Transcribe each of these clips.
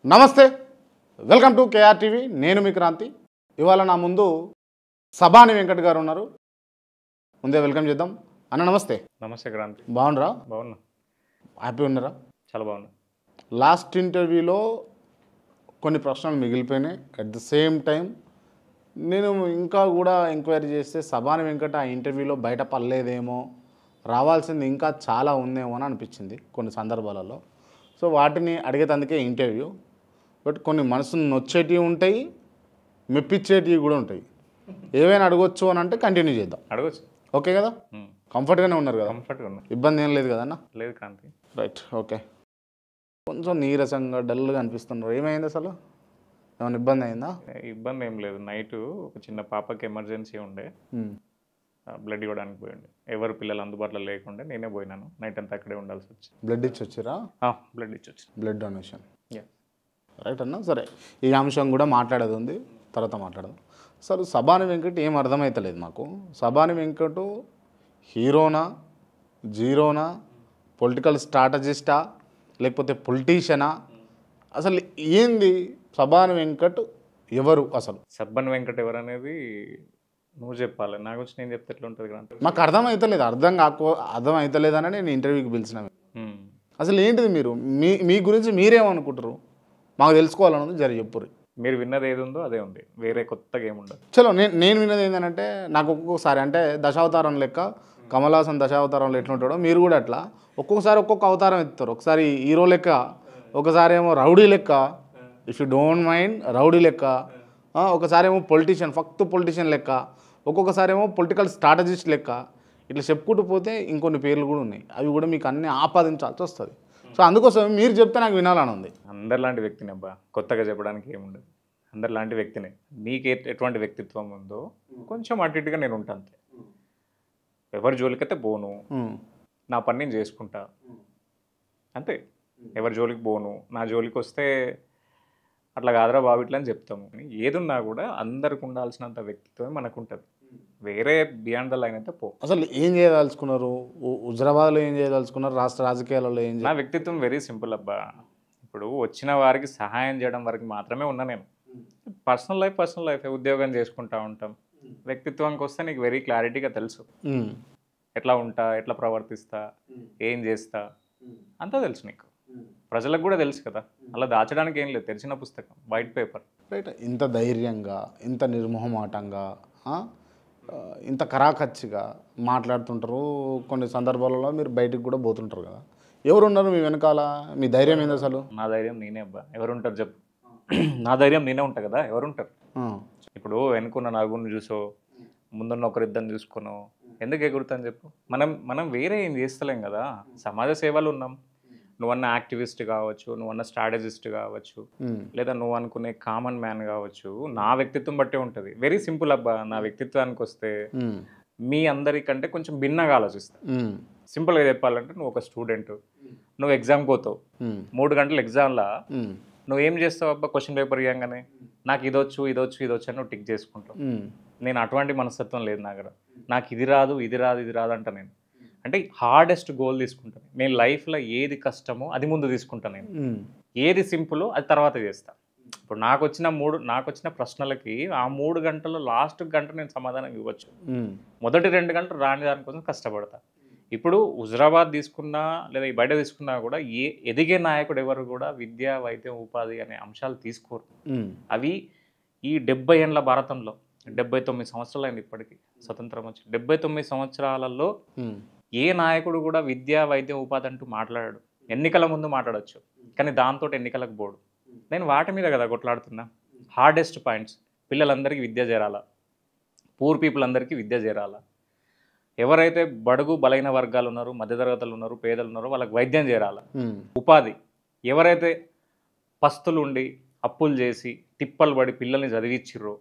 నమస్తే, welcome to KR TV. నేను మీ క్రాంతి. ఇవాళ నా ముందు సబాని వెంకట్ గారు ఉన్నారు. ముందే వెల్కమ్ చేద్దాం. అన్న నమస్తే. నమస్తే క్రాంతి. బాగున్నారా? బాగున్నా. హ్యాపీ ఉన్నారా? చాలా బాగున్నా. లాస్ట్ ఇంటర్వ్యూలో కొన్ని ప్రశ్నలు మిగిలిపోయినాయి. అట్ ద సేమ్ టైం నేను ఇంకా కూడా ఎంక్వైరీ చేస్తే సబాని వెంకట్ ఆ ఇంటర్వ్యూలో బయట పడలేదేమో, రావాల్సింది ఇంకా చాలా ఉందేమో అని అనిపించింది కొన్ని సందర్భాలలో. సో వాటిని అడిగేటందుకే ఇంటర్వ్యూ. బట్ కొన్ని మనసును నొచ్చేటివి ఉంటాయి, మెప్పించేటివి కూడా ఉంటాయి. ఏవైనా అడగొచ్చు అని అంటే కంటిన్యూ చేద్దాం. అడగచ్చు. ఓకే కదా? కంఫర్ట్గానే ఉన్నారు కదా? కంఫర్ట్గా ఉన్నా. ఇబ్బంది ఏం లేదు కదన్నా? లేదు క్రాంతి. Right, okay. కొంచెం నీరసంగా డల్గా అనిపిస్తున్నారు. ఏమైంది అసలు? ఏమైనా ఇబ్బంది అయిందా? ఇబ్బంది ఏం లేదు. నైట్ ఒక చిన్న పాపకి ఎమర్జెన్సీ ఉండే, బ్లడ్ ఇవ్వడానికి పోయింది. ఎవరు పిల్లలు అందుబాటులో లేకుండే నేనే పోయినాను. నైట్ అంతా అక్కడే ఉండాల్సి వచ్చింది. బ్లడ్ ఇచ్చి వచ్చారా? బ్లడ్ ఇచ్చి వచ్చింది. Blood donation. యా. రైట్ అన్న. సరే, ఈ అంశం కూడా మాట్లాడేది ఉంది, తర్వాత మాట్లాడదాం. అసలు సబాని వెంకట్ ఏం అర్థమవుతలేదు మాకు. సబాని వెంకట్ హీరోనా, జీరోనా, పొలిటికల్ స్ట్రాటజిస్టా, లేకపోతే పొలిటీషియనా? అసలు ఏంది సబాని వెంకట్ ఎవరు అసలు? సబ్బన్ వెంకట్ ఎవరు అనేది నువ్వు చెప్పాలి. నా గురించి నేను చెప్తే ఎట్లా ఉంటుంది క్రాంతి? మాకు అర్థం అవుతలేదని నేను ఇంటర్వ్యూకి పిలిచిన. అసలు ఏంటిది మీరు మీ గురించి మీరేమనుకుంటారు? మాకు తెలుసుకోవాలన్నది జర చెప్పుర్రి. మీరు విన్నది ఏది ఉందో అదే ఉంది, వేరే కొత్తగా ఏముండదు. చలో, నేను విన్నది ఏంటంటే, నాకు ఒక్కొక్కసారి అంటే దశావతారం లెక్క కమలాసన్ దశావతారంలో ఎట్లుంటాడో మీరు కూడా అట్లా ఒక్కొక్కసారి ఒక్కొక్క అవతారం ఎత్తారు. ఒకసారి హీరో లెక్క, ఒకసారి ఏమో రౌడీ లెక్క, if you don't mind rowdy లెక్క, ఒకసారి ఏమో పొలిటీషియన్, ఫక్త్ పొలిటీషియన్ లెక్క, ఒక్కొక్కసారి ఏమో పొలిటికల్ స్ట్రాటజిస్ట్ లెక్క. ఇట్లా చెప్పుకుంటూ పోతే ఇంకొన్ని పేర్లు కూడా ఉన్నాయి. అవి కూడా మీకు అన్నీ ఆపాదించాల్సి వస్తుంది. సో అందుకోసం మీరు చెప్తే నాకు వినాలని ఉంది. అందరిలాంటి వ్యక్తిని అబ్బా, కొత్తగా చెప్పడానికి ఏముండదు. అందరిలాంటి వ్యక్తినే. నీకు ఎటువంటి వ్యక్తిత్వం ఉందో కొంచెం అటు ఇటుగా నేను ఉంటాను అంతే. ఎవరి జోలికైతే పోను, నా పని నేను చేసుకుంటా అంతే. ఎవరి జోలికి పోను. నా జోలికి వస్తే అట్లా కాదురా బాబు ఇట్లా అని చెప్తాము. ఏదున్నా కూడా అందరికి ఉండాల్సినంత వ్యక్తిత్వమే మనకు ఉంటుంది. వేరే బియాండ్ ద లైన్ అయితే పో. అసలు ఏం చేయదలుచుకున్నారు? హుజరాబాద్లో ఏం చేయదలుచుకున్నారు? రాష్ట్ర రాజకీయాలలో ఏం? నా వ్యక్తిత్వం వెరీ సింపుల్ అబ్బా. ఇప్పుడు వచ్చిన వారికి సహాయం చేయడం వరకు మాత్రమే ఉన్నా నేను. పర్సనల్ లైఫ్ ఉద్యోగం చేసుకుంటా ఉంటాం. వ్యక్తిత్వానికి వస్తే నీకు వెరీ క్లారిటీగా తెలుసు. ఎట్లా ఉంటా, ఎట్లా ప్రవర్తిస్తా, ఏం చేస్తా అంతా తెలుసు నీకు. ప్రజలకు కూడా తెలుసు కదా. అలా దాచడానికి ఏం లేదు, తెలిసిన పుస్తకం, వైట్ పేపర్. రైట్. ఇంత ధైర్యంగా, ఇంత నిర్మోహమాటంగా, ఇంత కరాఖచ్చిగా మాట్లాడుతుంటారు. కొన్ని సందర్భాలలో మీరు బయటకు కూడా పోతుంటారు కదా. ఎవరున్నారు మీ వెనకాల? మీ ధైర్యం ఏంది అసలు? నా ధైర్యం నేనే అబ్బా. ఎవరుంటారు చెప్పు? నా ధైర్యం నేనే ఉంటా కదా. ఎవరుంటారు? ఇప్పుడు వెనుకున్న నలుగురిని చూసో, ముందున్న ఒకరిద్దరిని చూసుకునో ఎందుకు ఎగురుతాను చెప్పు? మనం వేరే ఏం చేస్తలేం కదా. సమాజ సేవలు ఉన్నాం. నువ్వన్న యాక్టివిస్ట్ కావచ్చు, నువ్వన్న స్ట్రాటజిస్ట్ కావచ్చు, లేదా నువ్వు అనుకునే కామన్ మ్యాన్ కావచ్చు. నా వ్యక్తిత్వం బట్టే ఉంటుంది. వెరీ సింపుల్ అబ్బా. నా వ్యక్తిత్వానికి వస్తే మీ అందరికంటే కొంచెం భిన్నగా ఆలోచిస్తా. సింపుల్గా చెప్పాలంటే, నువ్వు ఒక స్టూడెంట్, నువ్వు ఎగ్జామ్కి పోతావు. 3 గంటల ఎగ్జామ్లా నువ్వు ఏం చేస్తావు అబ్బా? క్వశ్చన్ పేపర్ ఇవ్వగానే నాకు ఇదొచ్చు అని నువ్వు టిక్ చేసుకుంటావు. నేను అటువంటి మనస్తత్వం లేదు నా దగ్గర. నాకు ఇది రాదు అంట నేను. అంటే హార్డెస్ట్ గోల్ తీసుకుంటాను నేను. లైఫ్లో ఏది కష్టమో అది ముందు తీసుకుంటాను నేను. ఏది సింపులో అది తర్వాత చేస్తాను. ఇప్పుడు నాకు వచ్చిన ప్రశ్నలకి ఆ 3 గంటల్లో లాస్ట్ గంట నేను సమాధానం ఇవ్వచ్చు. మొదటి 2 గంటలు రాని దానికోసం కష్టపడతా. ఇప్పుడు హుజరాబాద్ తీసుకున్నా లేదా బయట తీసుకున్నా కూడా ఎదిగే నాయకుడు ఎవరు కూడా విద్య, వైద్యం, ఉపాధి అనే అంశాలు తీసుకోరు. అవి ఈ 70 ఏళ్ళ భారతంలో 79 సంవత్సరాలు అయింది ఇప్పటికీ స్వతంత్రం వచ్చి. 79 సంవత్సరాలలో ఏ నాయకుడు కూడా విద్య, వైద్యం, ఉపాధి అంటూ మాట్లాడాడు. ఎన్నికల ముందు మాట్లాడచ్చు, కానీ దాంతో ఎన్నికలకు పోడు. నేను వాటి మీద కదా కొట్లాడుతున్నా. Hardest points. పిల్లలందరికీ విద్య చేరాలా, పూర్ పీపుల్ అందరికీ విద్య చేరాలా, ఎవరైతే బడుగు బలైన వర్గాలు ఉన్నారు, మధ్యతరగతులు ఉన్నారు, పేదలు ఉన్నారో వాళ్ళకి వైద్యం చేరాలా, ఉపాధి, ఎవరైతే పస్తులు ఉండి అప్పులు చేసి తిప్పలు పడి పిల్లల్ని చదివిచ్చిర్రో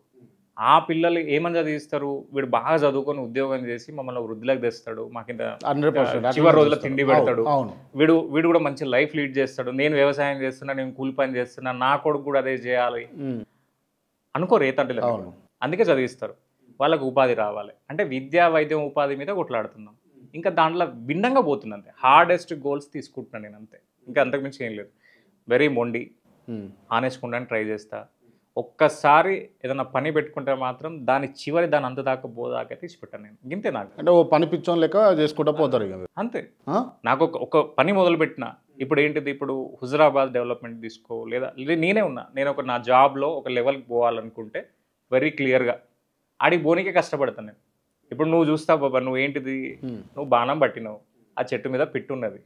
ఆ పిల్లలు ఏమని చదివిస్తారు? వీడు బాగా చదువుకొని ఉద్యోగం చేసి మమ్మల్ని వృద్ధిలోకి తెస్తాడు, మాకింత చివరి రోజుల్లో తిండి పెడతాడు, వీడు కూడా మంచి లైఫ్ లీడ్ చేస్తాడు, నేను వ్యవసాయం చేస్తున్నా, నేను కూలి పని చేస్తున్నా, నా కొడుకు కూడా అదే చేయాలి అనుకోరు ఏ తండ్రి. అందుకే చదివిస్తారు. వాళ్ళకు ఉపాధి రావాలి అంటే విద్యా, వైద్యం, ఉపాధి మీద కొట్లాడుతున్నాం. ఇంకా దాంట్లో భిన్నంగా పోతుంది అంతే. హార్డెస్ట్ గోల్స్ తీసుకుంటున్నాను నేను అంతే, ఇంకా అంతకుమించి ఏం లేదు. వెరీ మొండి, ఆనెస్ట్గా ఉండడానికి ట్రై చేస్తా. ఒక్కసారి ఏదైనా పని పెట్టుకుంటే మాత్రం దాని అంత దాకా పోదాకా తీసిపెట్టాను నేను. గింతే నాకు. అంటే ఓ పని పిచ్చోన్ లెక్క చేసుకుంటూ పోతారు ఇక మీరు. అంతే. నాకు ఒక పని మొదలుపెట్టిన ఇప్పుడు ఏంటిది, ఇప్పుడు హుజరాబాద్ డెవలప్మెంట్ తీసుకో, లేదా నేనే ఉన్నా, నేను నా జాబ్లో ఒక లెవెల్కి పోవాలనుకుంటే వెరీ క్లియర్గా ఆడికి పోనీకే కష్టపడతాను నేను. ఇప్పుడు నువ్వు చూస్తావు బాబా, నువ్వు ఏంటిది, నువ్వు బాణం పట్టినావు, ఆ చెట్టు మీద పిట్టు ఉన్నది,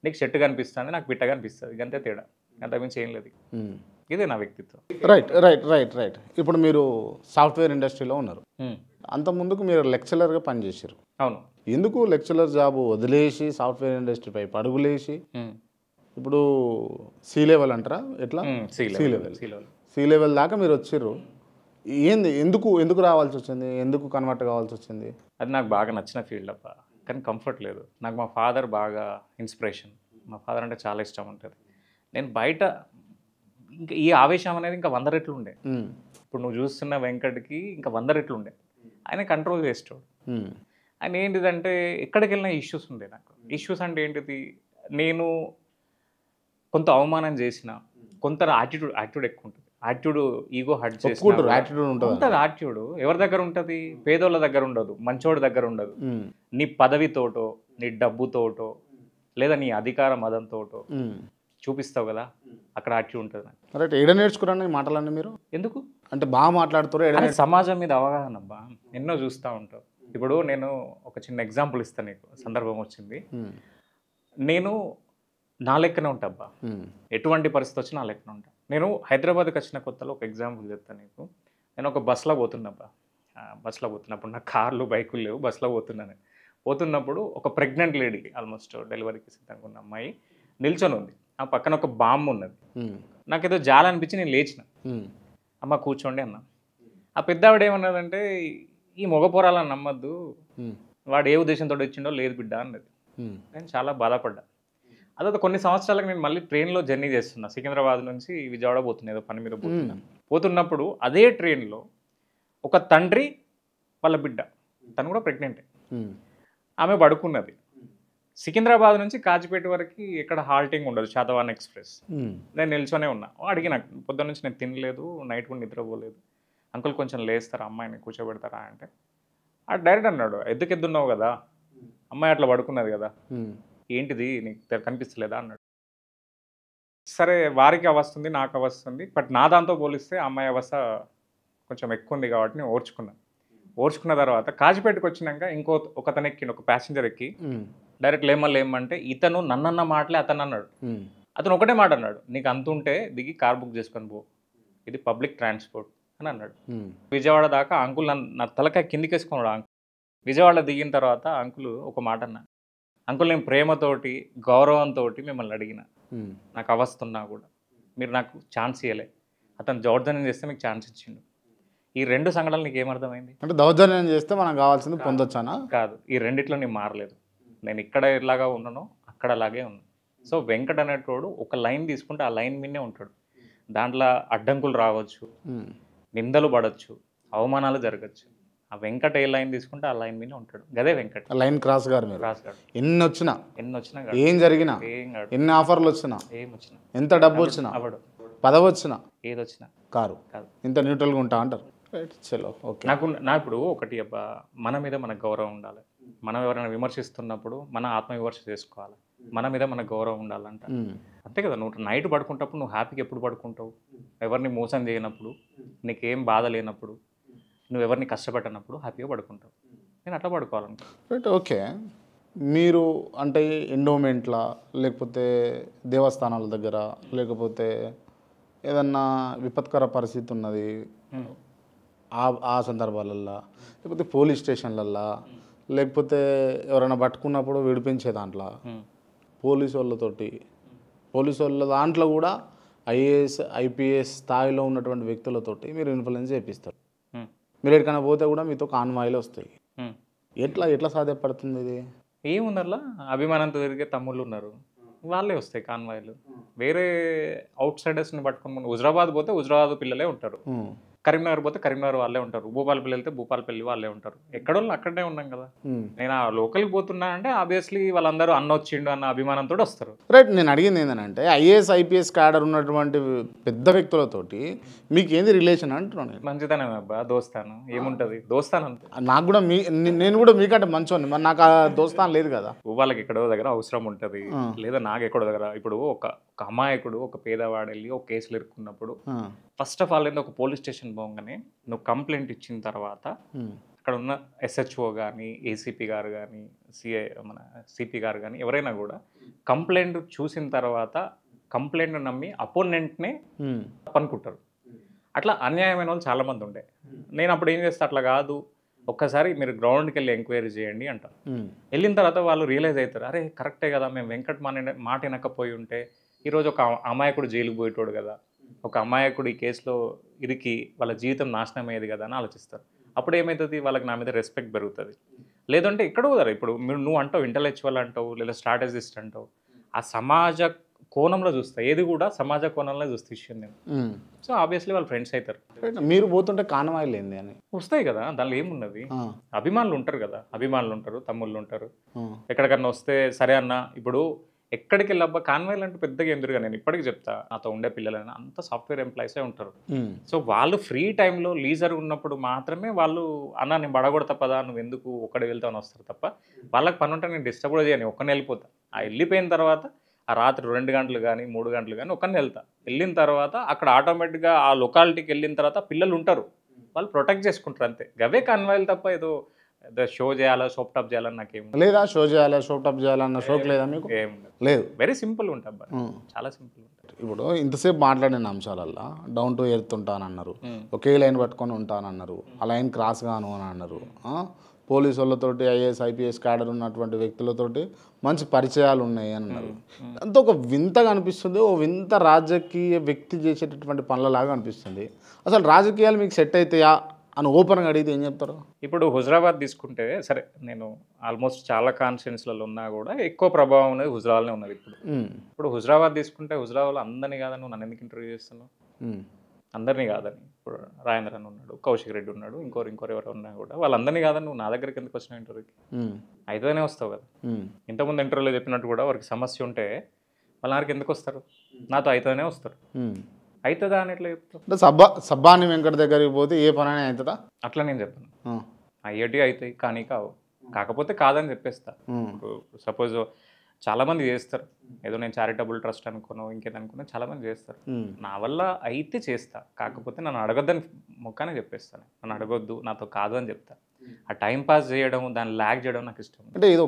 నీకు చెట్టు కనిపిస్తుంది, నాకు పిట్ట కనిపిస్తుంది, ఇంకంతే తేడా, అంతకుమించి ఏం లేదు. ఇదే నా వ్యక్తిత్వం. రైట్ రైట్ రైట్ రైట్ ఇప్పుడు మీరు సాఫ్ట్వేర్ ఇండస్ట్రీలో ఉన్నారు. అంత ముందుకు మీరు లెక్చరర్గా పనిచేసారు. అవును. ఎందుకు లెక్చరర్ జాబ్ వదిలేసి సాఫ్ట్వేర్ ఇండస్ట్రీపై పరుగులేసి ఇప్పుడు సి లెవెల్ అంటారా ఎట్లా, సి లెవెల్ దాకా మీరు వచ్చారు. ఏంది, ఎందుకు రావాల్సి వచ్చింది, ఎందుకు కన్వర్ట్ కావాల్సి వచ్చింది? అది నాకు బాగా నచ్చిన ఫీల్డ్ అబ్బా, కానీ కంఫర్ట్ లేదు. నాకు మా ఫాదర్ బాగా ఇన్స్పిరేషన్. మా ఫాదర్ అంటే చాలా ఇష్టం ఉంటుంది. నేను బయట ఇంకా ఈ ఆవేశం అనేది ఇంకా 100 రెట్లు ఉండే. ఇప్పుడు నువ్వు చూస్తున్న వెంకట్కి ఇంకా 100 రెట్లు ఉండే. ఆయన కంట్రోల్ చేస్తాడు. ఆయన ఏంటిదంటే ఎక్కడికి వెళ్ళినా ఇష్యూస్ ఉండే. నాకు ఇష్యూస్ అంటే ఏంటిది, నేను కొంత అవమానం చేసిన, కొంత యాటిట్యూడ్ ఎక్కువ ఉంటుంది. యాటిట్యూడ్ ఈగో హర్ట్ చేసిన ఉంటుంది. యాటిట్యూడ్ ఎవరి దగ్గర ఉంటుంది? పేదోళ్ళ దగ్గర ఉండదు, మంచోడి దగ్గర ఉండదు. నీ పదవితోటో, నీ డబ్బుతోటో, లేదా నీ అధికార మదంతోటో చూపిస్తావు కదా, అక్కడ యాటిట్యూడ్ ఉంటుంది. రైట్. ఏడ నేర్చుకున్నాను ఈ మాటలన్నీ మీరు? ఎందుకు అంటే బాగా మాట్లాడుతారు. సమాజం మీద అవగాహన అబ్బా, ఎన్నో చూస్తూ ఉంటావు. ఇప్పుడు నేను ఒక చిన్న ఎగ్జాంపుల్ ఇస్తాను నీకు, సందర్భం వచ్చింది. నేను నా లెక్కనే ఉంటా అబ్బా, ఎటువంటి పరిస్థితి వచ్చినా నా లెక్కనే ఉంటా. నేను హైదరాబాద్కి వచ్చిన కొత్తలో ఒక ఎగ్జాంపుల్ చెప్తాను నీకు. నేను ఒక బస్సులో పోతున్నబ్బా, బస్సులో పోతున్నప్పుడు నాకు కార్లు బైకులు లేవు, బస్సులో పోతున్నప్పుడు ఒక ప్రెగ్నెంట్ లేడీ, ఆల్మోస్ట్ డెలివరీకి సిద్ధంగా ఉన్న అమ్మాయి నిల్చొని ఉంది. ఆ పక్కన ఒక బాంబు ఉన్నది. నాకేదో జాలనిపించి నేను లేచిన, అమ్మ కూర్చోండి అన్నా. ఆ పెద్ద ఆవిడ ఏమన్నదంటే, ఈ మగ పోరాలని నమ్మద్దు, వాడు ఏ ఉద్దేశంతో వచ్చిండో లేదు బిడ్డ అన్నది. నేను చాలా బాధపడ్డా. అదే కొన్ని సంవత్సరాలకు నేను మళ్ళీ ట్రైన్లో జర్నీ చేస్తున్నా, సికింద్రాబాద్ నుంచి విజయవాడ పోతున్నా, ఏదో పని మీద పోతున్నప్పుడు అదే ట్రైన్లో ఒక తండ్రి వాళ్ళ బిడ్డ, తను కూడా ప్రెగ్నెంటే, ఆమె పడుకున్నది. సికింద్రాబాద్ నుంచి కాచిపేట వరకు ఎక్కడ హాల్టింగ్ ఉండదు, శాతవాహన్ ఎక్స్ప్రెస్. నేను నిల్చొనే ఉన్నా. అడిగిన, పొద్దున్న నుంచి నేను తినలేదు, నైట్ కూడా నిద్రపోలేదు, అంకుల్ కొంచెం లేస్తారా, అమ్మాయిని కూర్చోబెడతారా అంటే, ఆ డైరెక్ట్ అన్నాడు, ఎద్దున్నావు కదా, అమ్మాయి అట్లా పడుకున్నది కదా, ఏంటిది నీకు కనిపిస్తలేదా అన్నాడు. సరే, వారికి అవస్తుంది, నాకు అవస్తుంది, బట్ నా దాంతో పోలిస్తే అమ్మాయి అవస్థ కొంచెం ఎక్కువ ఉంది కాబట్టి నేను ఓర్చుకున్న తర్వాత కాచిపేటకు వచ్చినాక ఒకతను ఎక్కిండు, ఒక ప్యాసింజర్ ఎక్కి డైరెక్ట్ లేమంటే, ఇతను నన్నన్న మాటలే అతను అన్నాడు. అతను ఒకటే మాట అన్నాడు, నీకు అంతుంటే దిగి కార్ బుక్ చేసుకొని పో, ఇది పబ్లిక్ ట్రాన్స్పోర్ట్ అని అన్నాడు. విజయవాడ దాకా అంకుల్ నా తలకాయ కిందికేసుకున్నాడు. అంకుల్ విజయవాడ దిగిన తర్వాత అంకుల్ ఒక మాట అన్నా, అంకుల్ నేను ప్రేమతోటి గౌరవంతో మిమ్మల్ని అడిగిన, నాకు అవస్తున్నా కూడా మీరు నాకు ఛాన్స్ ఇవ్వలే, అతను దౌర్జన్యం చేస్తే మీకు ఛాన్స్ ఇచ్చిండు. ఈ 2 సంఘటనలు నీకు ఏమర్థమైంది? అంటే దౌర్జన్యం చేస్తే మనకు కావాల్సింది పొందొచ్చానా? కాదు, ఈ రెండిట్లో నేను మారలేదు. నేను ఇక్కడ ఎలాగా ఉన్నానో అక్కడ అలాగే ఉన్నాను. సో వెంకట్ అనేటోడు ఒక లైన్ తీసుకుంటే ఆ లైన్ మీదనే ఉంటాడు. దాంట్లో అడ్డంకులు రావచ్చు, నిందలు పడవచ్చు, అవమానాలు జరగచ్చు. ఆ వెంకట్ ఏ లైన్ తీసుకుంటే ఆ లైన్ మీదనే ఉంటాడు. గదే వెంకట్. లైన్ క్రాస్ గారు ఎన్ని వచ్చినా ఏం జరిగినా, ఎన్ని ఆఫర్లు వచ్చినా, ఎంత డబ్బు వచ్చినా, పదవి వచ్చినా, ఏదొచ్చినా కాదు ఇంత న్యూట్రల్గా ఉంటా అంటారు. చలో ఓకే. నా ఇప్పుడు ఒకటి అబ్బా, మన మీద మనకు గౌరవం ఉండాలి. మనం ఎవరైనా విమర్శిస్తున్నప్పుడు మన ఆత్మవిమర్శ చేసుకోవాలి, మన మీద మనకు గౌరవం ఉండాలంట. అంతే కదా. నువ్వు నైట్ పడుకుంటప్పుడు నువ్వు హ్యాపీగా ఎప్పుడు పడుకుంటావు? ఎవరిని మోసం చేయనప్పుడు, నీకేం బాధ లేనప్పుడు, నువ్వు ఎవరిని కష్టపెట్టినప్పుడు హ్యాపీగా పడుకుంటావు. నేను అట్లా పడుకోవాలంట. రైట్. ఓకే. మీరు అంటే ఎండోమెంట్లా, లేకపోతే దేవస్థానాల దగ్గర, లేకపోతే ఏదన్నా విపత్కర పరిస్థితి ఉన్నది ఆ సందర్భాలల్లో, లేకపోతే పోలీస్ స్టేషన్లల్లో, లేకపోతే ఎవరైనా పట్టుకున్నప్పుడు విడిపించే దాంట్లో, పోలీసు వాళ్ళ దాంట్లో కూడా ఐఏఎస్ ఐపీఎస్ స్థాయిలో ఉన్నటువంటి వ్యక్తులతోటి మీరు ఇన్ఫ్లుయెన్స్ చేపిస్తారు. మీరు ఎక్కడికైనా పోతే కూడా మీతో కాన్వాయిలు వస్తాయి. ఎట్లా సాధ్యపడుతుంది ఇది? ఏముందర్లా అభిమానంతో తిరిగే తమ్ముళ్ళు ఉన్నారు, వాళ్ళే వస్తాయి కాన్వాయిలు. వేరే అవుట్ సైడర్స్ని పట్టుకుని హుజరాబాద్ పోతే హుజరాబాద్ పిల్లలే ఉంటారు. కరీంనగర్ పోతే కరీంనగర్ వాళ్ళే ఉంటారు, భూపాలపల్లి వెళ్తే భూపాలపల్లి వాళ్ళే ఉంటారు. ఎక్కడోళ్ళు అక్కడనే ఉన్నాం కదా. నేను ఆ లోకల్కి పోతున్నా అంటే ఆబ్వియస్లీ వాళ్ళందరూ అన్న వచ్చిండు అన్న అభిమానంతో వస్తారు. రైట్. నేను అడిగింది ఏంటంటే ఐఏఎస్ ఐపీఎస్ క్యాడర్ ఉన్నటువంటి పెద్ద వ్యక్తులతోటి మీకు ఏంది రిలేషన్ అంటున్నాను నేను. మంచితనం అబ్బా, దోస్తాను ఏముంటది, దోస్తాను అంతే. నాకు కూడా నేను కూడా మీకంటే మంచోని, మరి నాకు ఆ దోస్తాను లేదు కదా. వాళ్ళకి ఎక్కడో దగ్గర అవసరం ఉంటుంది, లేదా నాకు ఎక్కడో దగ్గర. ఇప్పుడు ఒక అమాయకుడు ఒక పేదవాడు వెళ్ళి ఒక కేసులు ఇరుక్కున్నప్పుడు ఫస్ట్ ఆఫ్ ఆల్ ఏంది, ఒక పోలీస్ స్టేషన్ పోగానే నువ్వు కంప్లైంట్ ఇచ్చిన తర్వాత అక్కడ ఉన్న ఎస్హెచ్ఓ కానీ ఏసీపీ గారు కానీ సిపి గారు కానీ ఎవరైనా కూడా కంప్లైంట్ చూసిన తర్వాత కంప్లైంట్ నమ్మి అపోనెంట్నే అనుకుంటారు. అట్లా అన్యాయమైన వాళ్ళు చాలామంది ఉండే. నేను అప్పుడు ఏం చేస్తా, అట్లా కాదు, ఒక్కసారి మీరు గ్రౌండ్కి వెళ్ళి ఎంక్వైరీ చేయండి అంటారు. వెళ్ళిన తర్వాత వాళ్ళు రియలైజ్ అవుతారు, అరే కరెక్టే కదా, మేము వెంకట్ మాట వినకపోయి ఉంటే ఈరోజు ఒక అమాయకుడు జైలుకు పోయేటోడు కదా, ఒక అమాయకుడు ఈ కేసులో ఇరికి వాళ్ళ జీవితం నాశనం అయ్యేది కదా అని ఆలోచిస్తారు. అప్పుడు ఏమవుతుంది, వాళ్ళకి నా మీద రెస్పెక్ట్ పెరుగుతుంది. లేదంటే ఇక్కడ కూడా ఇప్పుడు నువ్వు అంటావు ఇంటలెక్చువల్ అంటావు లేదా స్ట్రాటజిస్ట్ అంటావు, ఆ సమాజ కోణంలో చూస్తా, ఏది కూడా సమాజ కోణంలో చూస్తే విషయం నేను. సో ఆబ్వియస్లీ వాళ్ళు ఫ్రెండ్స్ అవుతారు. మీరు పోతుంటే కానవాయిలు ఏంది అని వస్తాయి కదా, దానిలో ఏమున్నది, అభిమానులు ఉంటారు కదా, అభిమానులు ఉంటారు, తమ్ముళ్ళు ఉంటారు. ఎక్కడికన్నా వస్తే సరే అన్న, ఇప్పుడు ఎక్కడికి వెళ్ళబ్బా కాన్వాయిల్ అంటే పెద్దగా ఎందురుగా, నేను ఇప్పటికీ చెప్తా, నాతో ఉండే పిల్లలైనా అంత సాఫ్ట్వేర్ ఎంప్లాయీసే ఉంటారు. సో వాళ్ళు ఫ్రీ టైంలో లీజర్ ఉన్నప్పుడు మాత్రమే వాళ్ళు అన్న నేను బడగొడతా పదా, నువ్వు ఎందుకు ఒక్కడే వెళ్తావు అని వస్తారు తప్ప, వాళ్ళకి పని ఉంటే నేను డిస్టర్బ్ కూడా చేయను, ఒక్కనే వెళ్ళిపోతా. ఆ వెళ్ళిపోయిన తర్వాత ఆ రాత్రి 2 గంటలు కానీ 3 గంటలు కానీ ఒక్కనే వెళ్తా. వెళ్ళిన తర్వాత అక్కడ ఆటోమేటిక్గా ఆ లొకాలిటీకి వెళ్ళిన తర్వాత పిల్లలు ఉంటారు, వాళ్ళు ప్రొటెక్ట్ చేసుకుంటారు అంతే. గవే కాన్వాయిల్ తప్ప ఏదో షో చేయాలా షోప్ టాప్ చేయాలని నాకేం లేదా, షో చేయాలా షోప్ టాప్ చేయాలన్న షోక్ లేదా మీకు? లేదు, వెరీ సింపుల్ ఉంటుంది, చాలా సింపుల్ ఉంటుంది. ఇప్పుడు ఇంతసేపు మాట్లాడిన అంశాలల్లో డౌన్ టు ఎర్త్ ఉంటానన్నారు, ఒకే లైన్ పట్టుకొని ఉంటానన్నారు, ఆ లైన్ క్రాస్ గాను అని అన్నారు. పోలీసు వాళ్ళతోటి ఐఏఎస్ ఐపీఎస్ క్యాడర్ ఉన్నటువంటి వ్యక్తులతోటి మంచి పరిచయాలు ఉన్నాయి అని అన్నారు. అంత ఒక వింతగా అనిపిస్తుంది, ఓ వింత రాజకీయ వ్యక్తి చేసేటటువంటి పనులలాగా అనిపిస్తుంది. అసలు రాజకీయాలు మీకు సెట్ అవుతాయా అని ఓపెన్గా అడిగితే ఏం చెప్తారు? ఇప్పుడు హుజరాబాద్ తీసుకుంటే, సరే నేను ఆల్మోస్ట్ చాలా కాన్స్టిట్యున్సీలలో ఉన్నా కూడా ఎక్కువ ప్రభావం అనేది హుజరాబాద్నే ఉన్నది. ఇప్పుడు హుజరాబాద్ తీసుకుంటే హుజరాబాద్లో అందరినీ కాదని నువ్వు నన్ను ఎందుకు ఇంటర్వ్యూ చేస్తున్నావు? అందరినీ కాదని, ఇప్పుడు రాజేంద్ర అని ఉన్నాడు, కౌశిక్ రెడ్డి ఉన్నాడు, ఇంకోరు ఎవరు ఉన్నా కూడా వాళ్ళందరినీ కాదని నువ్వు నా దగ్గరికి ఎందుకు వచ్చినావు ఇంటర్వ్యూకి? అయితేనే వస్తావు కదా. ఇంతకుముందు ఇంటర్వ్యూలో చెప్పినట్టు కూడా వారికి సమస్య ఉంటే వాళ్ళ నారికి ఎందుకు వస్తారు? నాతో అయితేనే వస్తారు. అవుతుందా అని ఎట్లా చెప్తావు? సబ్బాని వెంకట దగ్గరికి పోతే ఏ పని అయినా అవుతుందా? అట్లా నేను చెప్పాను, అయ్యేటి అవుతాయి కానీ కావు, కాకపోతే కాదని చెప్పేస్తా. సపోజ్ చాలామంది చేస్తారు, ఏదో నేను చారిటబుల్ ట్రస్ట్ అనుకున్నాను ఇంకేదనుకున్నా చాలామంది చేస్తారు, నా వల్ల అయితే చేస్తా, కాకపోతే నన్ను అడగొద్దని మొక్కనే చెప్పేస్తాను. నన్ను అడగొద్దు, నాతో కాదు అని చెప్తా. ఆ టైం పాస్ చేయడం, దాన్ని ల్యాగ్ చేయడం నాకు ఇష్టం. అంటే ఏదో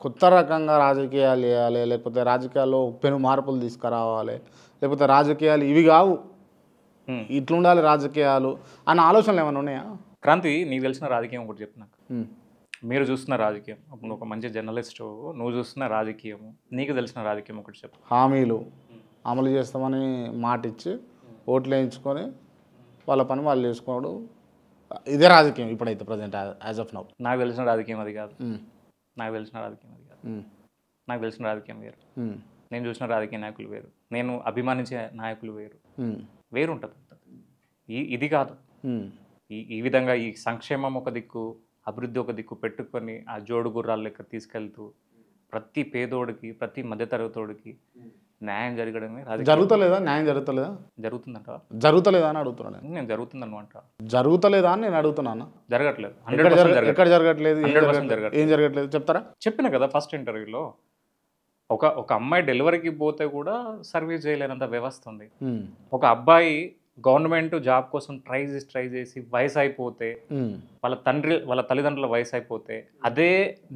కొత్త రకంగా రాజకీయాలు చేయాలి, లేకపోతే రాజకీయాల్లో పెను మార్పులు తీసుకురావాలి, లేకపోతే రాజకీయాలు ఇవి కావు ఇట్లుండాలి రాజకీయాలు అన్న ఆలోచనలు ఏమైనా ఉన్నాయా? క్రాంతి, నీకు తెలిసిన రాజకీయం ఒకటి చెప్పు నాకు. మీరు చూస్తున్న రాజకీయం, అప్పుడు ఒక మంచి జర్నలిస్టు, నువ్వు చూస్తున్న రాజకీయం, నీకు తెలిసిన రాజకీయం ఒకటి చెప్పు. హామీలు అమలు చేస్తామని మాట ఇచ్చి ఓట్లు వేయించుకొని వాళ్ళ పని వాళ్ళు చేసుకోవడం, ఇదే రాజకీయం ఇప్పుడైతే ప్రజెంట్ యాజ్ ఆఫ్ నౌ. నాకు తెలిసిన రాజకీయం అది కాదు, నాకు తెలిసిన రాజకీయం అది కాదు, నాకు తెలిసిన రాజకీయం వేరు, నేను చూసిన రాజకీయ నాయకులు వేరు, నేను అభిమానించే నాయకులు వేరు ఉంటుంది. ఇది కాదు, ఈ విధంగా ఈ సంక్షేమం ఒక దిక్కు, అభివృద్ధి ఒక దిక్కు పెట్టుకొని ఆ జోడు గుర్రాల లెక్క తీసుకెళ్తూ ప్రతి పేదోడికి ప్రతి మధ్యతరగతోడికి న్యాయం జరగడమే రాజకీయం. జరుగుతలేదా? న్యాయం జరుగుతలేదా? జరుగుతుందంట. జరుగుతలేదా అని అడుగుతున్నాను నేను. జరుగుతుందన్నమాట. జరుగుతలేదా అని నేను అడుగుతున్నాను. జరగట్లేదు. ఎక్కడ జరగట్లేదు? ఏం జరగట్లేదు చెప్తారా? చెప్పిన కదా ఫస్ట్ ఇంటర్వ్యూలో, ఒక అమ్మాయి డెలివరీకి పోతే కూడా సర్వీస్ చేయలేనంత వ్యవస్థ ఉంది. ఒక అబ్బాయి గవర్నమెంట్ జాబ్ కోసం ట్రై చేసి వయసు అయిపోతే, వాళ్ళ తల్లిదండ్రుల వయసు అయిపోతే, అదే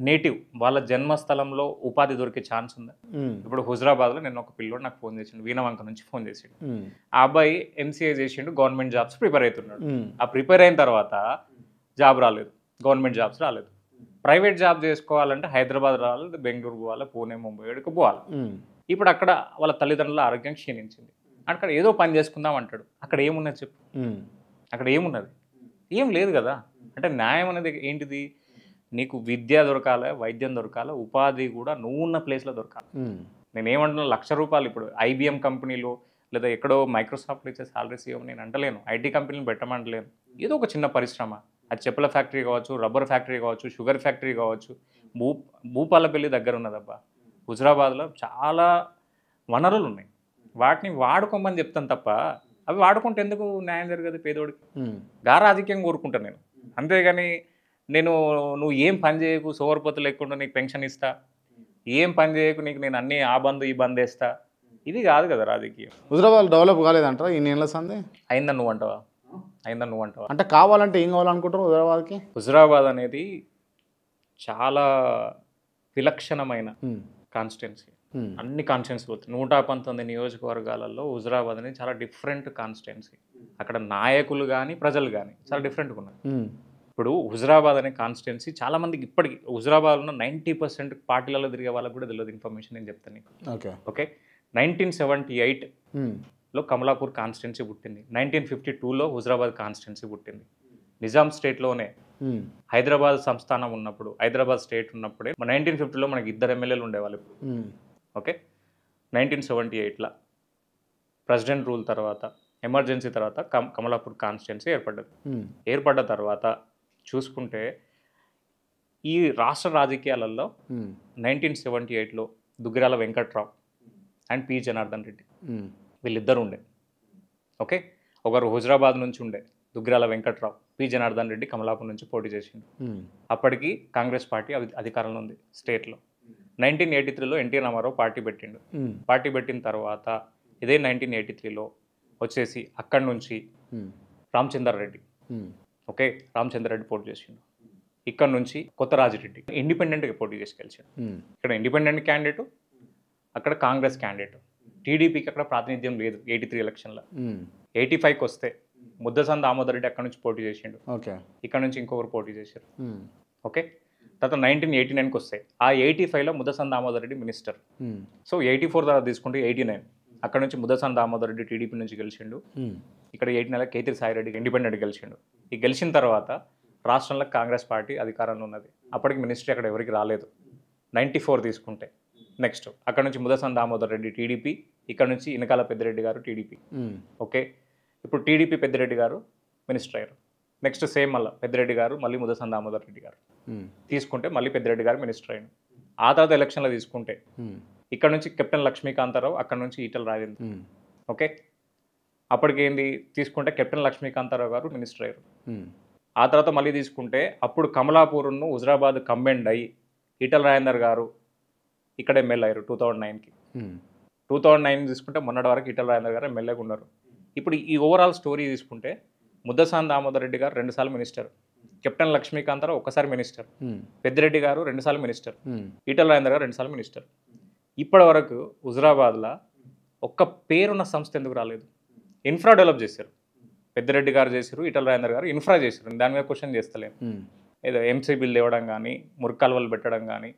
నేటివ్ వాళ్ళ జన్మస్థలంలో ఉపాధి దొరికే ఛాన్స్ ఉంది. ఇప్పుడు హుజరాబాద్లో నేను ఒక పిల్లోడు నాకు ఫోన్ చేసిండు, వీణవంక నుంచి ఫోన్ చేసిండు. ఆ అబ్బాయి ఎంసీఏ చేసిండు, గవర్నమెంట్ జాబ్స్ ప్రిపేర్ అవుతున్నాడు. ఆ ప్రిపేర్ అయిన తర్వాత జాబ్ రాలేదు, గవర్నమెంట్ జాబ్స్ రాలేదు. ప్రైవేట్ జాబ్ చేసుకోవాలంటే హైదరాబాద్ రావాలి, బెంగళూరు పోవాలి, పూణే, ముంబై ఎక్కడికి పోవాలి. ఇప్పుడు అక్కడ వాళ్ళ తల్లిదండ్రుల ఆరోగ్యం క్షీణించింది. అక్కడ ఏదో పని చేసుకుందాం అంటాడు. అక్కడ ఏమున్నది చెప్పు? అక్కడ ఏమున్నది? ఏం లేదు కదా. అంటే న్యాయం అనేది ఏంటిది? నీకు విద్య దొరకాలి, వైద్యం దొరకాలి, ఉపాధి కూడా నువ్వు ఉన్న ప్లేస్లో దొరకాలి. నేనేమంటున్నా, 1,00,000 రూపాయలు ఇప్పుడు IBM కంపెనీలో లేదా ఎక్కడో మైక్రోసాఫ్ట్లో ఇచ్చే సాలరీస్ ఇవ్వమని నేను అంటలేను, ఐటీ కంపెనీలు పెట్టమంటలేను. ఏదో ఒక చిన్న పరిశ్రమ, అది చెప్పుల ఫ్యాక్టరీ కావచ్చు, రబ్బర్ ఫ్యాక్టరీ కావచ్చు, షుగర్ ఫ్యాక్టరీ కావచ్చు. భూపాలపల్లి దగ్గర ఉన్నదబ్బా, హుజరాబాద్లో చాలా వనరులు ఉన్నాయి, వాటిని వాడుకోమని చెప్తాను తప్ప అవి వాడుకుంటే ఎందుకు న్యాయం జరగదు పేదోడికి? గా రాజకీయం కోరుకుంటాను నేను, అంతేగాని నువ్వు ఏం పని చేయకు, సోవర్పతి లేకుండా నీకు పెన్షన్ ఇస్తా, ఏం పని చేయకు నీకు నేను అన్నీ ఆ బంద్ ఈ బంద్ వేస్తా, ఇది కాదు కదా రాజకీయం. హుజరాబాద్ డెవలప్ కాలేదంటారా ఈ నెలల సంది? అయిందని నువ్వు అంటావా? అయిందని నువ్వు అంటావా? అంటే కావాలంటే ఏం కావాలనుకుంటారు హుజరాబాద్కి? హుజరాబాద్ అనేది చాలా విలక్షణమైన కాన్స్టిట్యున్సీ. అన్ని కాన్స్టిట్యున్సీలు 119 నియోజకవర్గాలలో హుజరాబాద్ అనేది చాలా డిఫరెంట్ కాన్స్టిట్యున్సీ. అక్కడ నాయకులు కానీ ప్రజలు కానీ చాలా డిఫరెంట్గా ఉన్నారు. ఇప్పుడు హుజరాబాద్ అనే కాన్స్టిట్యున్సీ చాలా మందికి ఇప్పటికి హుజరాబాద్ ఉన్న 90% పార్టీలలో తిరిగే వాళ్ళకి కూడా తెలియదు ఇన్ఫర్మేషన్ నేను చెప్తాను నీకు. ఓకే 1978లో కమలాపూర్ కాన్స్టిట్యున్సీ పుట్టింది, 1952లో హుజరాబాద్ కాన్స్టిట్యున్సీ పుట్టింది. నిజాం స్టేట్లోనే హైదరాబాద్ సంస్థానం ఉన్నప్పుడు, హైదరాబాద్ స్టేట్ ఉన్నప్పుడే 1950లో మనకి 2 ఎమ్మెల్యేలు ఉండేవాళ్ళు. ఓకే 1978లో ప్రెసిడెంట్ రూల్ తర్వాత, ఎమర్జెన్సీ తర్వాత కమలాపూర్ కాన్స్టిట్యున్సీ ఏర్పడ్డది. ఏర్పడ్డ తర్వాత చూసుకుంటే ఈ రాష్ట్ర రాజకీయాలలో 1978లో దుగ్గిరాల వెంకట్రావు అండ్ పి జనార్దన్ రెడ్డి వీళ్ళిద్దరు ఉండే. ఓకే ఒకరు హుజరాబాద్ నుంచి ఉండే దుగ్గిరాల వెంకట్రావు, పి జనార్దన్ రెడ్డి కమలాపూర్ నుంచి పోటీ చేసిండు. అప్పటికి కాంగ్రెస్ పార్టీ అధికారంలో ఉంది స్టేట్లో. 1983లో ఎన్టీ రామారావు పార్టీ పెట్టిండు. పార్టీ పెట్టిన తర్వాత ఇదే 1983లో వచ్చేసి అక్కడి నుంచి రామచంద్రారెడ్డి, ఓకే రామచంద్రారెడ్డి పోటీ చేసిండు. ఇక్కడ నుంచి కొత్త రాజిరెడ్డి ఇండిపెండెంట్గా పోటీ చేసి గెలిచాడు. ఇక్కడ ఇండిపెండెంట్ క్యాండిడేట్, అక్కడ కాంగ్రెస్ క్యాండిడేట్. టీడీపీకి అక్కడ ప్రాతినిధ్యం లేదు 83 ఎలక్షన్లో. 85కి వస్తే ముద్దసం దామోదర్ రెడ్డి అక్కడ నుంచి పోటీ చేసిండు, ఇక్కడ నుంచి ఇంకొకరు పోటీ చేశారు. ఓకే తర్వాత 1989కి వస్తే ఆ 85లో ముద్దసం దామోదర్ రెడ్డి మినిస్టర్. సో 84 తర్వాత తీసుకుంటే 89 అక్కడ నుంచి ముద్దసం దామోదర్ రెడ్డి టీడీపీ నుంచి గెలిచిండు. ఇక్కడ 89లో కేతిరి సాయిరెడ్డి ఇండిపెండెంట్ గెలిచిండు. ఈ గెలిచిన తర్వాత రాష్ట్రంలో కాంగ్రెస్ పార్టీ అధికారంలో ఉన్నది. అప్పటికి మినిస్ట్రీ అక్కడ ఎవరికి రాలేదు. 94 తీసుకుంటే నెక్స్ట్ అక్కడ నుంచి ముద్దసం దామోదర్ రెడ్డి టీడీపీ, ఇక్కడ నుంచి ఇనకాల పెద్దిరెడ్డి గారు టీడీపీ. ఓకే ఇప్పుడు టీడీపీ పెద్దిరెడ్డి గారు మినిస్టర్ అయ్యారు. నెక్స్ట్ సేమ్ మళ్ళీ పెద్దిరెడ్డి గారు మళ్ళీ ముద్దసం దామోదర్ రెడ్డి గారు తీసుకుంటే మళ్ళీ పెద్దిరెడ్డి గారు మినిస్టర్ అయ్యారు. ఆ తర్వాత ఎలక్షన్లో తీసుకుంటే ఇక్కడ నుంచి కెప్టెన్ లక్ష్మీకాంతారావు, అక్కడ నుంచి ఈటల రాజేంద్ర. ఓకే అప్పటికి ఏంది తీసుకుంటే కెప్టెన్ లక్ష్మీకాంతారావు గారు మినిస్టర్ అయ్యారు. ఆ తర్వాత మళ్ళీ తీసుకుంటే అప్పుడు కమలాపూర్ను హుజరాబాద్ కంబైండ్ అయ్యి ఈటల రాజేందర్ గారు ఇక్కడ ఎమ్మెల్యే అయ్యారు 2009కి. 2009 తీసుకుంటే మొన్నటి వరకు ఈటల రాజేందర్ గారు ఎమ్మెల్యేగా ఉన్నారు. ఇప్పుడు ఈ ఓవరాల్ స్టోరీ తీసుకుంటే ముద్దసాని దామోదర్ రెడ్డి గారు 2 సార్లు మినిస్టర్, కెప్టెన్ లక్ష్మీకాంతారావు ఒకసారి మినిస్టర్, పెద్దిరెడ్డి గారు 2 సార్లు మినిస్టర్, ఈటల రాజేందర్ గారు 2 సార్లు మినిస్టర్. ఇప్పటి వరకు హుజరాబాద్లో ఒక్క పేరున్న సంస్థ ఎందుకు రాలేదు? ఇన్ఫ్రా డెవలప్ చేశారు, పెద్దిరెడ్డి గారు చేశారు, ఈటల రాజేందర్ గారు ఇన్ఫ్రా చేశారు. దాని మీద క్వశ్చన్ చేస్తలేము. ఏదో ఎంసీ బిల్ ఇవ్వడం కానీ, మురికాలువలు పెట్టడం కానీ,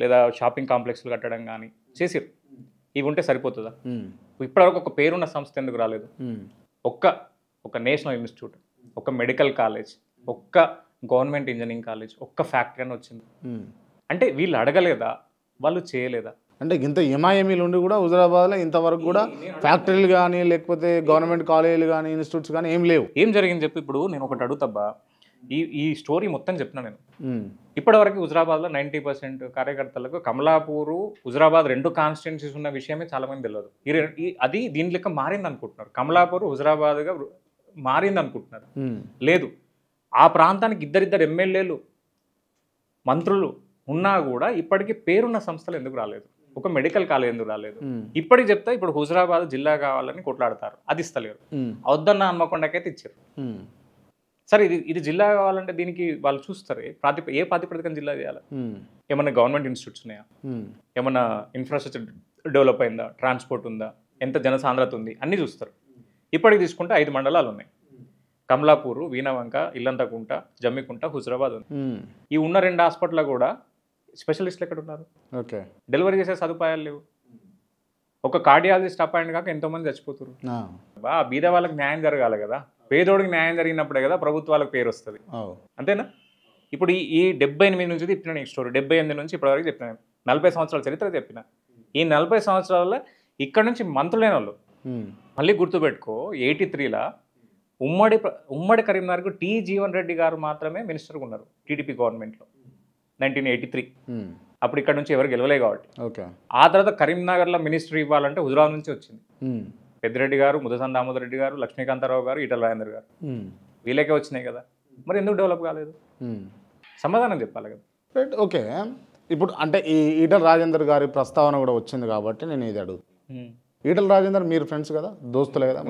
లేదా షాపింగ్ కాంప్లెక్స్లు కట్టడం కానీ చేసారు. ఇవి ఉంటే సరిపోతుందా? ఇప్పటివరకు ఒక పేరున్న సంస్థ ఎందుకు రాలేదు? ఒక నేషనల్ ఇన్స్టిట్యూట్, ఒక మెడికల్ కాలేజ్, ఒక్క గవర్నమెంట్ ఇంజనీరింగ్ కాలేజ్, ఒక్క ఫ్యాక్టరీ అని వచ్చింది. అంటే వీళ్ళు అడగలేదా, వాళ్ళు చేయలేదా? అంటే ఇంత ఎంఐఎంఈలు ఉండి కూడా హుజరాబాద్లో ఇంతవరకు కూడా ఫ్యాక్టరీలు కానీ లేకపోతే గవర్నమెంట్ కాలేజీలు కానీ ఇన్స్టిట్యూట్స్ కానీ ఏం లేవు. ఏం జరిగింది చెప్పి ఇప్పుడు నేను ఒకటి అడుగుతాబ్బా, ఈ స్టోరీ మొత్తం చెప్తున్నా నేను. ఇప్పటివరకు హుజరాబాద్లో 90% కార్యకర్తలకు కమలాపూరు, హుజరాబాద్ 2 కాన్స్టిట్యున్సీస్ ఉన్న విషయమే చాలా మంది తెలియదు. అది దీని లెక్క మారింది అనుకుంటున్నారు. కమలాపూర్ హుజరాబాద్గా మారింది అనుకుంటున్నారు. లేదు, ఆ ప్రాంతానికి ఇద్దరిద్దరు ఎమ్మెల్యేలు మంత్రులు ఉన్నా కూడా ఇప్పటికీ పేరున్న సంస్థలు ఎందుకు రాలేదు? ఒక మెడికల్ కాలేజ్ ఎందుకు రాలేదు? ఇప్పటికి చెప్తా ఇప్పుడు హుజరాబాద్ జిల్లా కావాలని కొట్లాడతారు, అది ఇస్తలేరు. వద్దన్న హన్మకొండకైతే ఇచ్చారు. సరే ఇది జిల్లా కావాలంటే దీనికి వాళ్ళు చూస్తారు ఏ ప్రాతిపదికన జిల్లా చేయాలి? ఏమన్నా గవర్నమెంట్ ఇన్స్టిట్యూట్స్ ఉన్నాయా? ఏమన్నా ఇన్ఫ్రాస్ట్రక్చర్ డెవలప్ అయిందా? ట్రాన్స్పోర్ట్ ఉందా? ఎంత జనసాంద్రత ఉంది? అన్నీ చూస్తారు. ఇప్పటికి తీసుకుంటే 5 మండలాలు ఉన్నాయి. కమలాపూరు, వీణవంక, ఇల్లంతకుంట, జమ్మికుంట, హుజరాబాద్ ఉంది. ఈ ఉన్న 2 హాస్పిటల్ కూడా స్పెషలిస్టులు ఎక్కడ ఉన్నారు? డెలివరీ చేసే సదుపాయాలు లేవు. ఒక కార్డియాలజిస్ట్ అపాయింట్ కాక ఎంతోమంది చచ్చిపోతారు. బీద వాళ్ళకి న్యాయం జరగాలి కదా, పేదోడికి న్యాయం జరిగినప్పుడే కదా ప్రభుత్వాలకు పేరు వస్తుంది. అంతేనా? ఇప్పుడు ఈ 78 నుంచి చెప్పిన నీకు స్టోరీ, 78 నుంచి ఇప్పటివరకు చెప్పిన 40 సంవత్సరాల చరిత్ర చెప్పిన. ఈ 40 సంవత్సరాల్లో ఇక్కడ నుంచి మంత్రులైన వాళ్ళు మళ్ళీ గుర్తుపెట్టుకో 83లా ఉమ్మడి కరీంనగర్కు టి జీవన్ రెడ్డి గారు మాత్రమే మినిస్టర్గా ఉన్నారు టీడీపీ గవర్నమెంట్లో 1983. అప్పుడు ఇక్కడ నుంచి ఎవరు గెలవలే కాబట్టి. ఓకే. ఆ తర్వాత కరీంనగర్లో మినిస్టర్ ఇవ్వాలంటే హుజరాబాద్ నుంచి వచ్చింది. పెద్దిరెడ్డి గారు, ముదసన్ దామోదర్ రెడ్డి గారు, లక్ష్మీకాంతారావు గారు, ఈటల రాజేందర్ గారు, వీళ్ళకే వచ్చినాయి కదా. మరి ఎందుకు డెవలప్ కాలేదు? సమాధానం చెప్పాలి కదా. రైట్. ఓకే. ఇప్పుడు అంటే ఈ ఈటల రాజేందర్ గారి ప్రస్తావన కూడా వచ్చింది కాబట్టి నేను ఇది అడుగు. ఈటల రాజేందర్ మీరు ఫ్రెండ్స్ కదా, దోస్తులే కదా?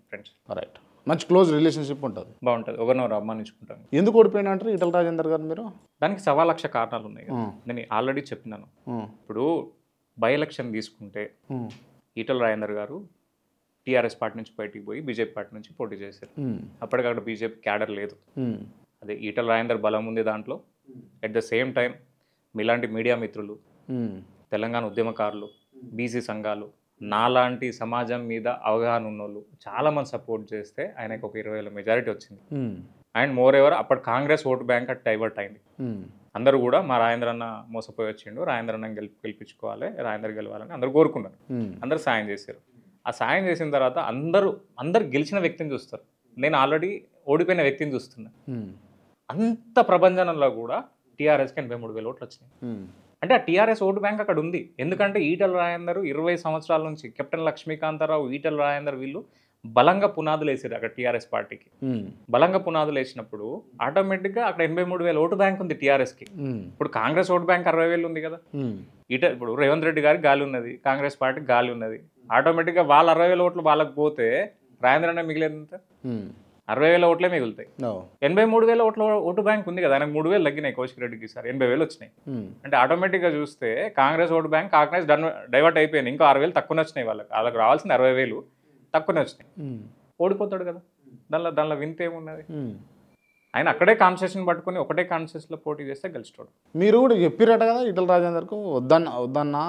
ఫ్రెండ్స్. రైట్. మంచి క్లోజ్ రిలేషన్షిప్ ఉంటుంది. బాగుంటుంది, ఒకరినొకరు అమ్మానించుకుంటాం. ఎందుకు ఓడిపోయినా అంటారు ఈటల రాజేందర్ గారు మీరు? దానికి 1,00,000 కారణాలు ఉన్నాయి. నేను ఆల్రెడీ చెప్పినాను. ఇప్పుడు బై ఎలక్షన్ తీసుకుంటే ఈటల రాజేందర్ గారు టీఆర్ఎస్ పార్టీ నుంచి బయటికి పోయి బీజేపీ పార్టీ నుంచి పోటీ చేశారు. అప్పటికక్కడ బీజేపీ క్యాడర్ లేదు. అదే ఈటల రాజేందర్ బలం ఉంది దాంట్లో. అట్ ద సేమ్ టైం మీలాంటి మీడియా మిత్రులు, తెలంగాణ ఉద్యమకారులు, బీసీ సంఘాలు, నాలాంటి సమాజం మీద అవగాహన ఉన్నోళ్ళు చాలామంది సపోర్ట్ చేస్తే ఆయనకు ఒక 20,000 మెజారిటీ వచ్చింది. అండ్ మోర్ ఎవర్ అప్పుడు Congress vote bank at divert అయింది. అందరూ కూడా మా రాజేంద్ర అన్న మోసపోయి వచ్చిండు, రాజేంద్ర అన్న గెలిపించుకోవాలి, రాజేందర్ గెలవాలని అందరూ కోరుకున్నారు. అందరూ సాయం చేశారు. ఆ సాయం చేసిన తర్వాత అందరు గెలిచిన వ్యక్తిని చూస్తారు. నేను ఆల్రెడీ ఓడిపోయిన వ్యక్తిని చూస్తున్నా. అంత ప్రభంజనంలో కూడా టీఆర్ఎస్కి 83,000 ఓట్లు వచ్చినాయి. అంటే ఆ టీఆర్ఎస్ ఓటు బ్యాంక్ అక్కడ ఉంది. ఎందుకంటే ఈటల రాజేందర్ 20 సంవత్సరాల నుంచి కెప్టెన్ లక్ష్మీకాంతారావు, ఈటల రాజేందర్ వీళ్ళు బలంగా పునాదులు వేసారు అక్కడ టీఆర్ఎస్ పార్టీకి. బలంగా పునాదులు వేసినప్పుడు ఆటోమేటిక్గా అక్కడ 83,000 ఓటు బ్యాంక్ ఉంది టీఆర్ఎస్కి. ఇప్పుడు కాంగ్రెస్ ఓటు బ్యాంక్ 60,000 ఉంది కదా. ఇప్పుడు రేవంత్ రెడ్డి గారికి గాలి ఉన్నది, కాంగ్రెస్ పార్టీకి గాలి ఉన్నది. ఆటోమేటిక్గా వాళ్ళ 60,000 ఓట్లు వాళ్ళకి పోతే రాజేంద్ర అన్న మిగిలేదు 60,000 ఓట్లే మిగులుతాయి. 83,000 ఓట్ల ఓటు బ్యాంక్ ఉంది కదా. ఆయనకు 3,000 తగ్గినాయి కౌశిక్ రెడ్డికి, సార్ 80,000 వచ్చినాయి. అంటే ఆటోమేటిక్గా చూస్తే Congress vote bank Congress divert అయిపోయింది. ఇంకా 6,000 తక్కువనే వచ్చినాయి వాళ్ళకి రావాల్సింది 60,000 తక్కువనే వచ్చినాయి. ఓడిపోతాడు కదా. దానిలో వింత ఏమున్నది? ఆయన అక్కడే కాన్స్టిట్యూషన్ పట్టుకుని ఒకటే కాన్స్టిట్యూషన్లో పోటీ చేస్తే గెలుస్తాడు. మీరు కూడా చెప్పిరట కదా ఈటల రాజేందర్కు వద్దన్నా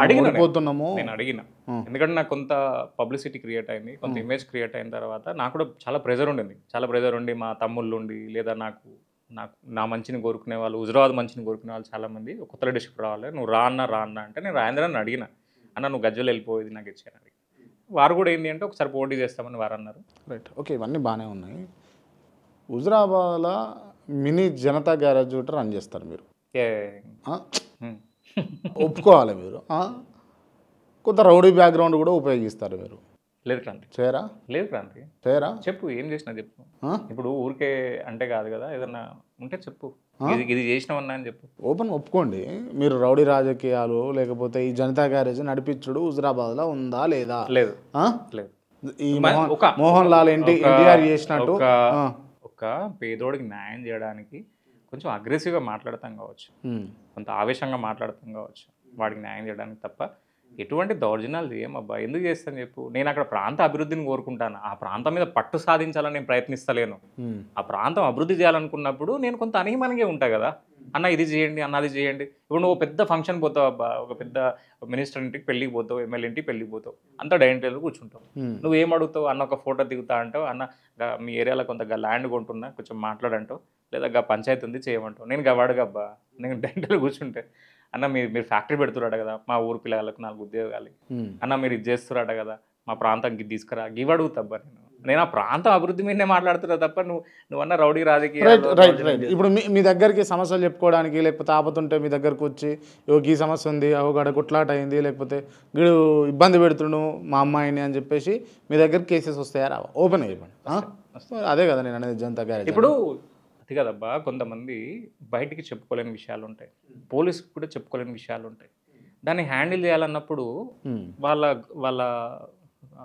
అడిగిపోతున్నాము. నేను అడిగిన, ఎందుకంటే నాకు కొంత పబ్లిసిటీ క్రియేట్ అయింది, కొంత ఇమేజ్ క్రియేట్ అయిన తర్వాత నాకు కూడా చాలా ప్రెజర్ ఉండి మా తమ్ముళ్ళు ఉండి లేదా నాకు నా మంచిని కోరుకునే వాళ్ళు, హుజరాబాద్ మంచిని కోరుకునే వాళ్ళు చాలామంది కొత్త డిస్ట్రిక్ట్ రావాలి, నువ్వు రా అన్న అంటే నేను రాజేంద్రని అడిగిన, అన్న నువ్వు గజ్వెల్ వెళ్ళిపోయేది నాకు ఇచ్చాను. వారు కూడా ఏంటి అంటే ఒకసారి పోటీ చేస్తామని వారు అన్నారు. రైట్. ఓకే, ఇవన్నీ బాగానే ఉన్నాయి. హుజరాబాద్లో మినీ జనతా గ్యారేజ్ ఒకటి రన్ చేస్తారు మీరు, ఒప్పుకోవాలి మీరు. కొంత రౌడీ బ్యాక్గ్రౌండ్ కూడా ఉపయోగిస్తారు మీరు. లేదు క్రాంతి, చేయరా? లేదు క్రాంతి, చేయరా? చెప్పు, ఏం చేసినా చెప్పు. ఇప్పుడు ఊరికే అంటే కాదు కదా, ఏదన్నా ఉంటే చెప్పు, ఇది చేసినామన్నా అని చెప్పు. ఓపెన్ ఒప్పుకోండి. మీరు రౌడీ రాజకీయాలు లేకపోతే ఈ జనతా గ్యారేజ్ నడిపించుడు హుజరాబాద్లో ఉందా లేదా? లేదు, లేదు. ఈ మోహన్ లాల్ ఎన్టీఆర్ చేసినట్టు ఒక పేదోడికి న్యాయం చేయడానికి కొంచెం అగ్రెసివ్గా మాట్లాడతాం కావచ్చు, కొంత ఆవేశంగా మాట్లాడతాం కావచ్చు వాడికి న్యాయం చేయడానికి, తప్ప ఎటువంటి దౌర్జన్యాలు చేయమబ్బా. ఎందుకు చేస్తాను చెప్పు? నేను అక్కడ ప్రాంత అభివృద్ధిని కోరుకుంటాను, ఆ ప్రాంతం మీద పట్టు సాధించాలని నేను ప్రయత్నిస్తలేను. ఆ ప్రాంతం అభివృద్ధి చేయాలనుకున్నప్పుడు నేను కొంత అనిహిమనిగే ఉంటా కదా, అన్న ఇది చేయండి, అన్న అది చేయండి. ఇప్పుడు నువ్వు పెద్ద ఫంక్షన్ పోతావు అబ్బా, ఒక పెద్ద మినిస్టర్ ఇంటికి పెళ్ళికి పోతావు, ఎమ్మెల్యే ఇంటికి పెళ్ళికి పోతావు, అంతా డైనింగ్ టేబుల్ కూర్చుంటావు. నువ్వు ఏం అడుగుతావు? అన్న ఒక ఫోటో దిగుతా అంటావు, అన్న మీ ఏరియాలో కొంత ల్యాండ్ కొంటున్నా కొంచెం మాట్లాడంటావు, లేదా పంచాయతీ ఉంది చేయమంటావు. నేను గవాడుగబ్బా, నేను డైనింగ్ టేబుల్ కూర్చుంటే అన్న మీరు ఫ్యాక్టరీ పెడుతున్నారట కదా, మా ఊరు పిల్లలకు 4 ఉద్యోగాలు, అన్న మీరు ఇది చేస్తున్నారట కదా, మా ప్రాంతానికి తీసుకురా, ఇవి అడుగుతాబ్బా. నేను ఆ ప్రాంతం అభివృద్ధి మీదనే మాట్లాడుతున్నా తప్ప నువ్వన్న రౌడీ రాజకీయాలు. రైట్. ఇప్పుడు మీ దగ్గరికి సమస్యలు చెప్పుకోవడానికి లేకపోతే ఆపతుంటే మీ దగ్గరకు వచ్చి ఈ సమస్య ఉంది, గడ కుట్లాట అయింది, లేకపోతే వీడు ఇబ్బంది పెడుతున్నాడు మా అమ్మాయిని అని చెప్పేసి మీ దగ్గర కేసెస్ వస్తాయా రావా? ఓపెన్ అయిపోయింది. అదే కదా నేను అనేది జనతా గ్యారేజ్. ఇప్పుడు అది కదబ్బా, కొంతమంది బయటికి చెప్పుకోలేని విషయాలు ఉంటాయి, పోలీసుకి కూడా చెప్పుకోలేని విషయాలు ఉంటాయి. దాన్ని హ్యాండిల్ చేయాలన్నప్పుడు వాళ్ళ వాళ్ళ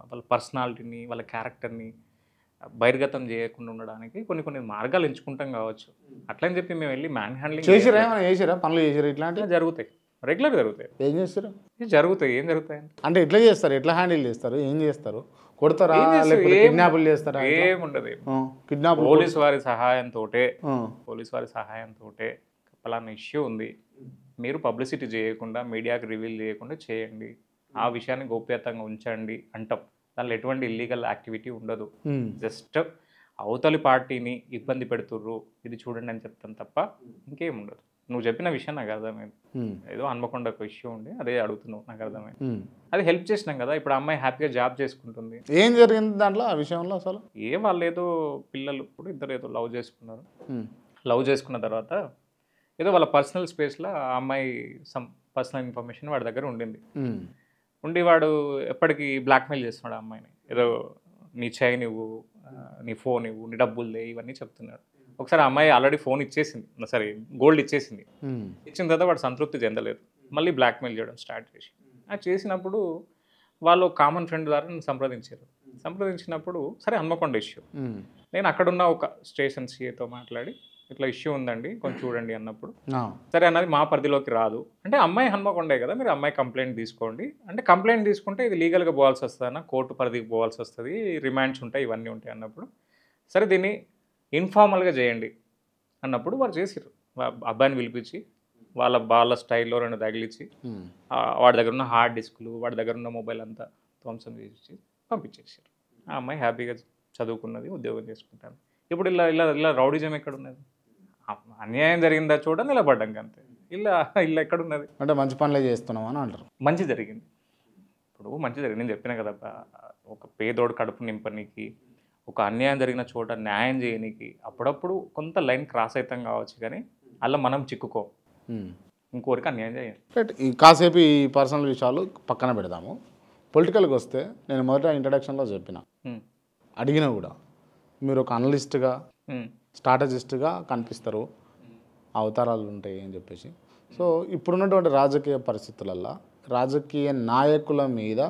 వాళ్ళ పర్సనాలిటీని, వాళ్ళ క్యారెక్టర్ని బహిర్గతం చేయకుండా ఉండడానికి కొన్ని మార్గాలు ఎంచుకుంటాం కావచ్చు. అట్లని చెప్పి మేము వెళ్ళి మ్యాన్ హ్యాండ్లింగ్ చేసిరా పనులు చేసిరా ఇట్లాంటివి జరుగుతాయి, రెగ్యులర్ జరుగుతాయి. ఏం చేస్తారు? జరుగుతాయి. ఏం జరుగుతాయి అంటే ఎట్లా చేస్తారు? ఎట్లా హ్యాండిల్ చేస్తారు? ఏం చేస్తారు? కొడతారా? కిడ్నాపులు చేస్తారా? ఏముండదు. కిడ్నాప్ పోలీసు వారి సహాయంతో పలానా ఇష్యూ ఉంది, మీరు పబ్లిసిటీ చేయకుండా మీడియాకి రివీల్ చేయకుండా చేయండి, ఆ విషయాన్ని గోప్యతంగా ఉంచండి అంటాం. దానిలో ఎటువంటి ఇల్లీగల్ యాక్టివిటీ ఉండదు. జస్ట్ అవతలి పార్టీని ఇబ్బంది పెడుతుర్రు ఇది చూడండి అని చెప్తాను తప్ప ఇంకేం ఉండదు. నువ్వు చెప్పిన విషయం నాకు అర్థమైంది. ఏదో హన్మకొండ ఒక ఇష్యూ ఉండి అదే అడుగుతున్నావు, నాకు అర్థమైంది. అది హెల్ప్ చేసినాం కదా, ఇప్పుడు అమ్మాయి హ్యాపీగా జాబ్ చేసుకుంటుంది. ఏం జరిగింది దాంట్లో ఆ విషయంలో అసలు? వాళ్ళు ఏదో పిల్లలు కూడా ఇద్దరు ఏదో లవ్ చేసుకున్నారు. లవ్ చేసుకున్న తర్వాత ఏదో వాళ్ళ పర్సనల్ స్పేస్లో ఆ అమ్మాయి సమ్ పర్సనల్ ఇన్ఫర్మేషన్ వాడి దగ్గర ఉండింది. ఉండి వాడు ఎప్పటికీ బ్లాక్మెయిల్ చేస్తున్నాడు ఆ అమ్మాయిని. ఏదో నీ చైన్ ఇవ్వు, నీ ఫోన్ ఇవ్వు, నీ డబ్బులు ఇవన్నీ చెప్తున్నాడు. ఒకసారి ఆ అమ్మాయి ఆల్రెడీ ఫోన్ ఇచ్చేసింది, సరే గోల్డ్ ఇచ్చేసింది. ఇచ్చిన తర్వాత వాడు సంతృప్తి చెందలేదు, మళ్ళీ బ్లాక్మెయిల్ చేయడం స్టార్ట్ చేసి. అది చేసినప్పుడు వాళ్ళు కామన్ ఫ్రెండ్ ద్వారా నన్ను సంప్రదించినప్పుడు సరే హన్మకొండ ఇష్యూ, నేను అక్కడున్న ఒక స్టేషన్ సిఏతో మాట్లాడి ఇట్లా ఇష్యూ ఉందండి కొంచెం చూడండి అన్నప్పుడు, సరే అన్నది మా పరిధిలోకి రాదు అంటే, అమ్మాయి హన్మకొండే కదా, మీరు అమ్మాయి కంప్లైంట్ తీసుకోండి అంటే, కంప్లైంట్ తీసుకుంటే ఇది లీగల్గా పోవాల్సి వస్తుంది అన్న, కోర్టు పరిధికి పోవాల్సి వస్తుంది, రిమాండ్స్ ఉంటాయి, ఇవన్నీ ఉంటాయి అన్నప్పుడు, సరే దీన్ని ఇన్ఫార్మల్గా చేయండి అన్నప్పుడు వారు చేసారు. అబ్బాయిని పిలిపించి వాళ్ళ స్టైల్లో 2 తగిలించి వాడి దగ్గర ఉన్న హార్డ్ డిస్క్లు, వాడి దగ్గర ఉన్న మొబైల్ అంతా ధ్వంసం చేసి పంపించేసారు. ఆ అమ్మాయి హ్యాపీగా చదువుకున్నది, ఉద్యోగం చేసుకుంటాను. ఇప్పుడు ఇలా రౌడిజం ఎక్కడ ఉన్నది? అన్యాయం జరిగిందా చూడ నిలబడ్డాం అంతే. ఇలా ఎక్కడున్నది అంటే మంచి పనులే చేస్తున్నాం అని అంటారు. మంచి జరిగింది, ఇప్పుడు మంచి జరిగింది. నేను చెప్పిన కదా, ఒక పేదోడు కడుపు నింపనీకి, ఒక అన్యాయం జరిగిన చోట న్యాయం చేయనీకి అప్పుడప్పుడు కొంత లైన్ క్రాస్ అవుతాం కావచ్చు, కానీ అలా మనం చిక్కుకోం, ఇంకోరికి అన్యాయం చేయాలి. రైట్, ఈ కాసేపు ఈ పర్సనల్ విషయాలు పక్కన పెడదాము. పొలిటికల్కి వస్తే నేను మొదట ఇంట్రడక్షన్లో చెప్పిన, అడిగినా కూడా మీరు ఒక అనలిస్ట్గా స్ట్రాటజిస్ట్గా కనిపిస్తారు, అవతారాలు ఉంటాయి అని చెప్పేసి. సో ఇప్పుడున్నటువంటి రాజకీయ పరిస్థితులల్లో రాజకీయ నాయకుల మీద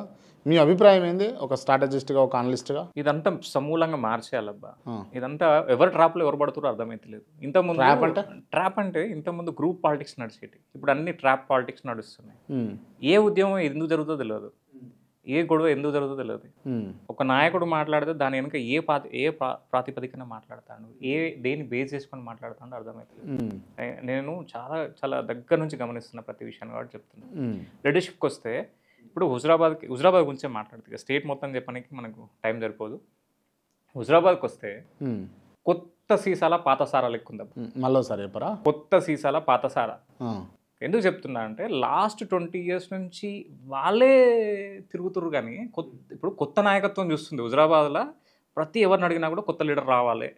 మీ అభిప్రాయం ఏంది, ఒక స్ట్రాటజిస్ట్గా, ఒక అనలిస్ట్గా? ఇదంతా సమూలంగా మార్చేయాలబ్బా. ఇదంతా ఎవరు ట్రాప్లో ఎవరు పడుతారో అర్థమైతలేదు. ఇంతకుముందు ట్రాప్ అంటే ఇంతకుముందు గ్రూప్ పాలిటిక్స్ నడిచేటి, ఇప్పుడు అన్ని ట్రాప్ పాలిటిక్స్ నడుస్తున్నాయి. ఏ ఉద్యమం ఎందుకు జరుగుతుందో తెలియదు, ఏ గొడవ ఎందుకు జరుగుతుందో తెలియదు. ఒక నాయకుడు మాట్లాడితే దాని వెనుక ఏ ప్రాతిపదికన మాట్లాడతాడు, దేని బేస్ చేసుకొని మాట్లాడతాడో అర్థమవుతుంది. నేను చాలా దగ్గర నుంచి గమనిస్తున్న ప్రతి విషయాన్ని కాబట్టి చెప్తున్నాను. లీడర్షిప్కి వస్తే ఇప్పుడు హుజరాబాద్ గురించే మాట్లాడుతుంది, స్టేట్ మొత్తం చెప్పడానికి మనకు టైం సరిపోదు. హుజరాబాద్కి వస్తే కొత్త సీసాల పాత సారా లెక్కుందా, మళ్ళీసారి చెప్పరా? కొత్త సీసాల పాత సారా. ఎందుకు చెప్తున్నా అంటే లాస్ట్ 20 years నుంచి వాళ్ళే తిరుగుతురు, కానీ ఇప్పుడు కొత్త నాయకత్వం చూస్తుంది హుజరాబాద్లో. ప్రతి ఎవరిని అడిగినా కూడా కొత్త లీడర్ రావాలి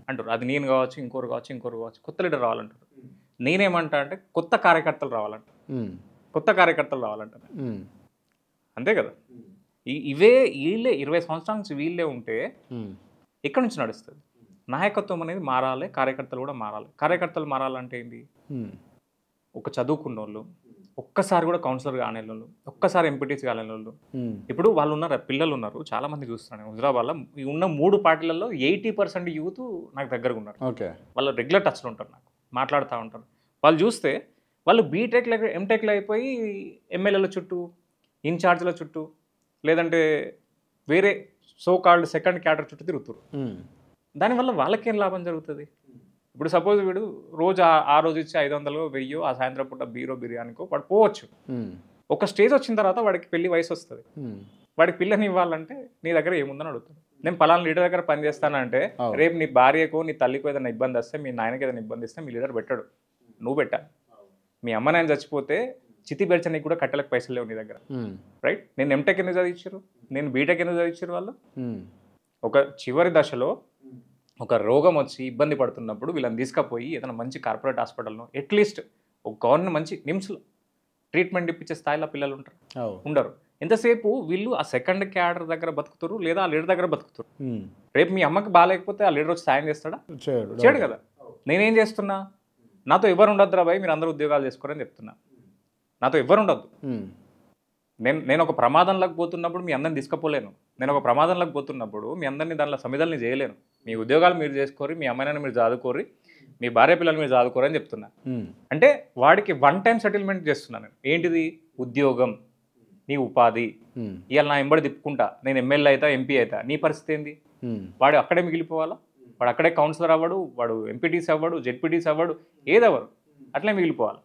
అంటారు. అది నేను కావచ్చు, ఇంకోరు కావచ్చు, కొత్త లీడర్ రావాలంటారు. నేనేమంటా అంటే కొత్త కార్యకర్తలు రావాలంట, అంతే కదా. వీళ్ళే 20 సంవత్సరాల నుంచి వీళ్ళే ఉంటే ఎక్కడి నుంచి నడుస్తుంది? నాయకత్వం అనేది మారాలి, కార్యకర్తలు కూడా మారాలి. కార్యకర్తలు మారాలంటే ఏంటి? ఒక చదువుకున్న వాళ్ళు, ఒక్కసారి కూడా కౌన్సిలర్ కాని వాళ్ళు, ఒక్కసారి ఎంపీటీసీ కాని వాళ్ళు, ఇప్పుడు వాళ్ళు ఉన్నారు, పిల్లలు ఉన్నారు, చాలా మంది చూస్తున్నాను హుజరాబాద్లో. ఉన్న 3 పార్టీలలో 80% యూత్ నాకు దగ్గరగా ఉన్నారు. వాళ్ళు రెగ్యులర్ టచ్లో ఉంటారు, నాకు మాట్లాడుతూ ఉంటారు. వాళ్ళు చూస్తే వాళ్ళు బీటెక్లో ఎంటెక్లో అయిపోయి ఎమ్మెల్యేల చుట్టూ, ఇన్ఛార్జ్ల చుట్టూ, లేదంటే వేరే సో కాల్డ్ సెకండ్ క్యాడర్ చుట్టూ తిరుగుతారు. దానివల్ల వాళ్ళకేం లాభం జరుగుతుంది? ఇప్పుడు సపోజ్ వీడు రోజు ఆ రోజు ఇచ్చి 500 1000 ఆ సాయంత్రం పూట బిర్యానీకో వాడు పోవచ్చు. ఒక స్టేజ్ వచ్చిన తర్వాత వాడికి పెళ్లి వయసు వస్తుంది, వాడికి పిల్లని ఇవ్వాలంటే నీ దగ్గర ఏముందని అడుగుతాడు. నేను పలానా లీడర్ దగ్గర పనిచేస్తానంటే రేపు నీ భార్యకో నీ తల్లికో ఏదైనా ఇబ్బంది వస్తే, మీ నాయనకి ఏదైనా ఇబ్బంది ఇస్తే మీ లీడర్ పెట్టాడు, నువ్వు పెట్టాలి. మీ అమ్మ నాయన చచ్చిపోతే చితి బెడ్చనికి కూడా కట్టెలకు పైసలు లేవు నీ దగ్గర, రైట్? నేను ఎంటెక్ ఎందుకు చదివించారు, నేను బీటెక్ ఎందుకు చదివించారు? వాళ్ళు ఒక చివరి దశలో ఒక రోగం వచ్చి ఇబ్బంది పడుతున్నప్పుడు వీళ్ళని తీసుకుపోయి ఏదైనా మంచి కార్పొరేట్ హాస్పిటల్ను, అట్లీస్ట్ ఒక గవర్నమెంట్ మంచి నిమ్స్లో ట్రీట్మెంట్ ఇప్పించే స్థాయిలో పిల్లలు ఉండరు. ఎంతసేపు వీళ్ళు ఆ సెకండ్ క్యాడర్ దగ్గర బతుకుతారు, లేదా ఆ లీడర్ దగ్గర బతుకుతారు. రేపు మీ అమ్మకి బాగాలేకపోతే ఆ లీడర్ వచ్చి సాయం చేస్తాడా? చేయడు కదా. నేనేం చేస్తున్నా, నాతో ఎవరు ఉండద్దు రాబాయి, మీరు అందరూ ఉద్యోగాలు చేసుకోరని చెప్తున్నా. నాతో ఎవరు ఉండద్దు. నేను ఒక ప్రమాదంలోకి పోతున్నప్పుడు మీ అందరిని తీసుకుపోలేను. నేను ఒక ప్రమాదంలోకి పోతున్నప్పుడు మీ అందరినీ దానిలో సమిధల్ని చేయలేను. మీ ఉద్యోగాలు మీరు చేసుకోరి, మీ అమ్మాయిని మీరు చదువుకోరి, మీ భార్య పిల్లలు మీరు చదువుకోరు అని చెప్తున్నా. అంటే వాడికి 1 time సెటిల్మెంట్ చేస్తున్నాను. ఏంటిది? ఉద్యోగం, నీ ఉపాధి. ఇవాళ నా ఎంబడి తిప్పుకుంటా, నేను ఎమ్మెల్యే అవుతా, ఎంపీ అవుతా, నీ పరిస్థితి ఏంది? వాడు అక్కడే మిగిలిపోవాలా? వాడు అక్కడే కౌన్సిలర్ అవ్వడు, వాడు ఎంపీటీసీ అవ్వడు, జెడ్పీటీసీ అవ్వడు, ఏదవ్వడు, అట్లే మిగిలిపోవాలి.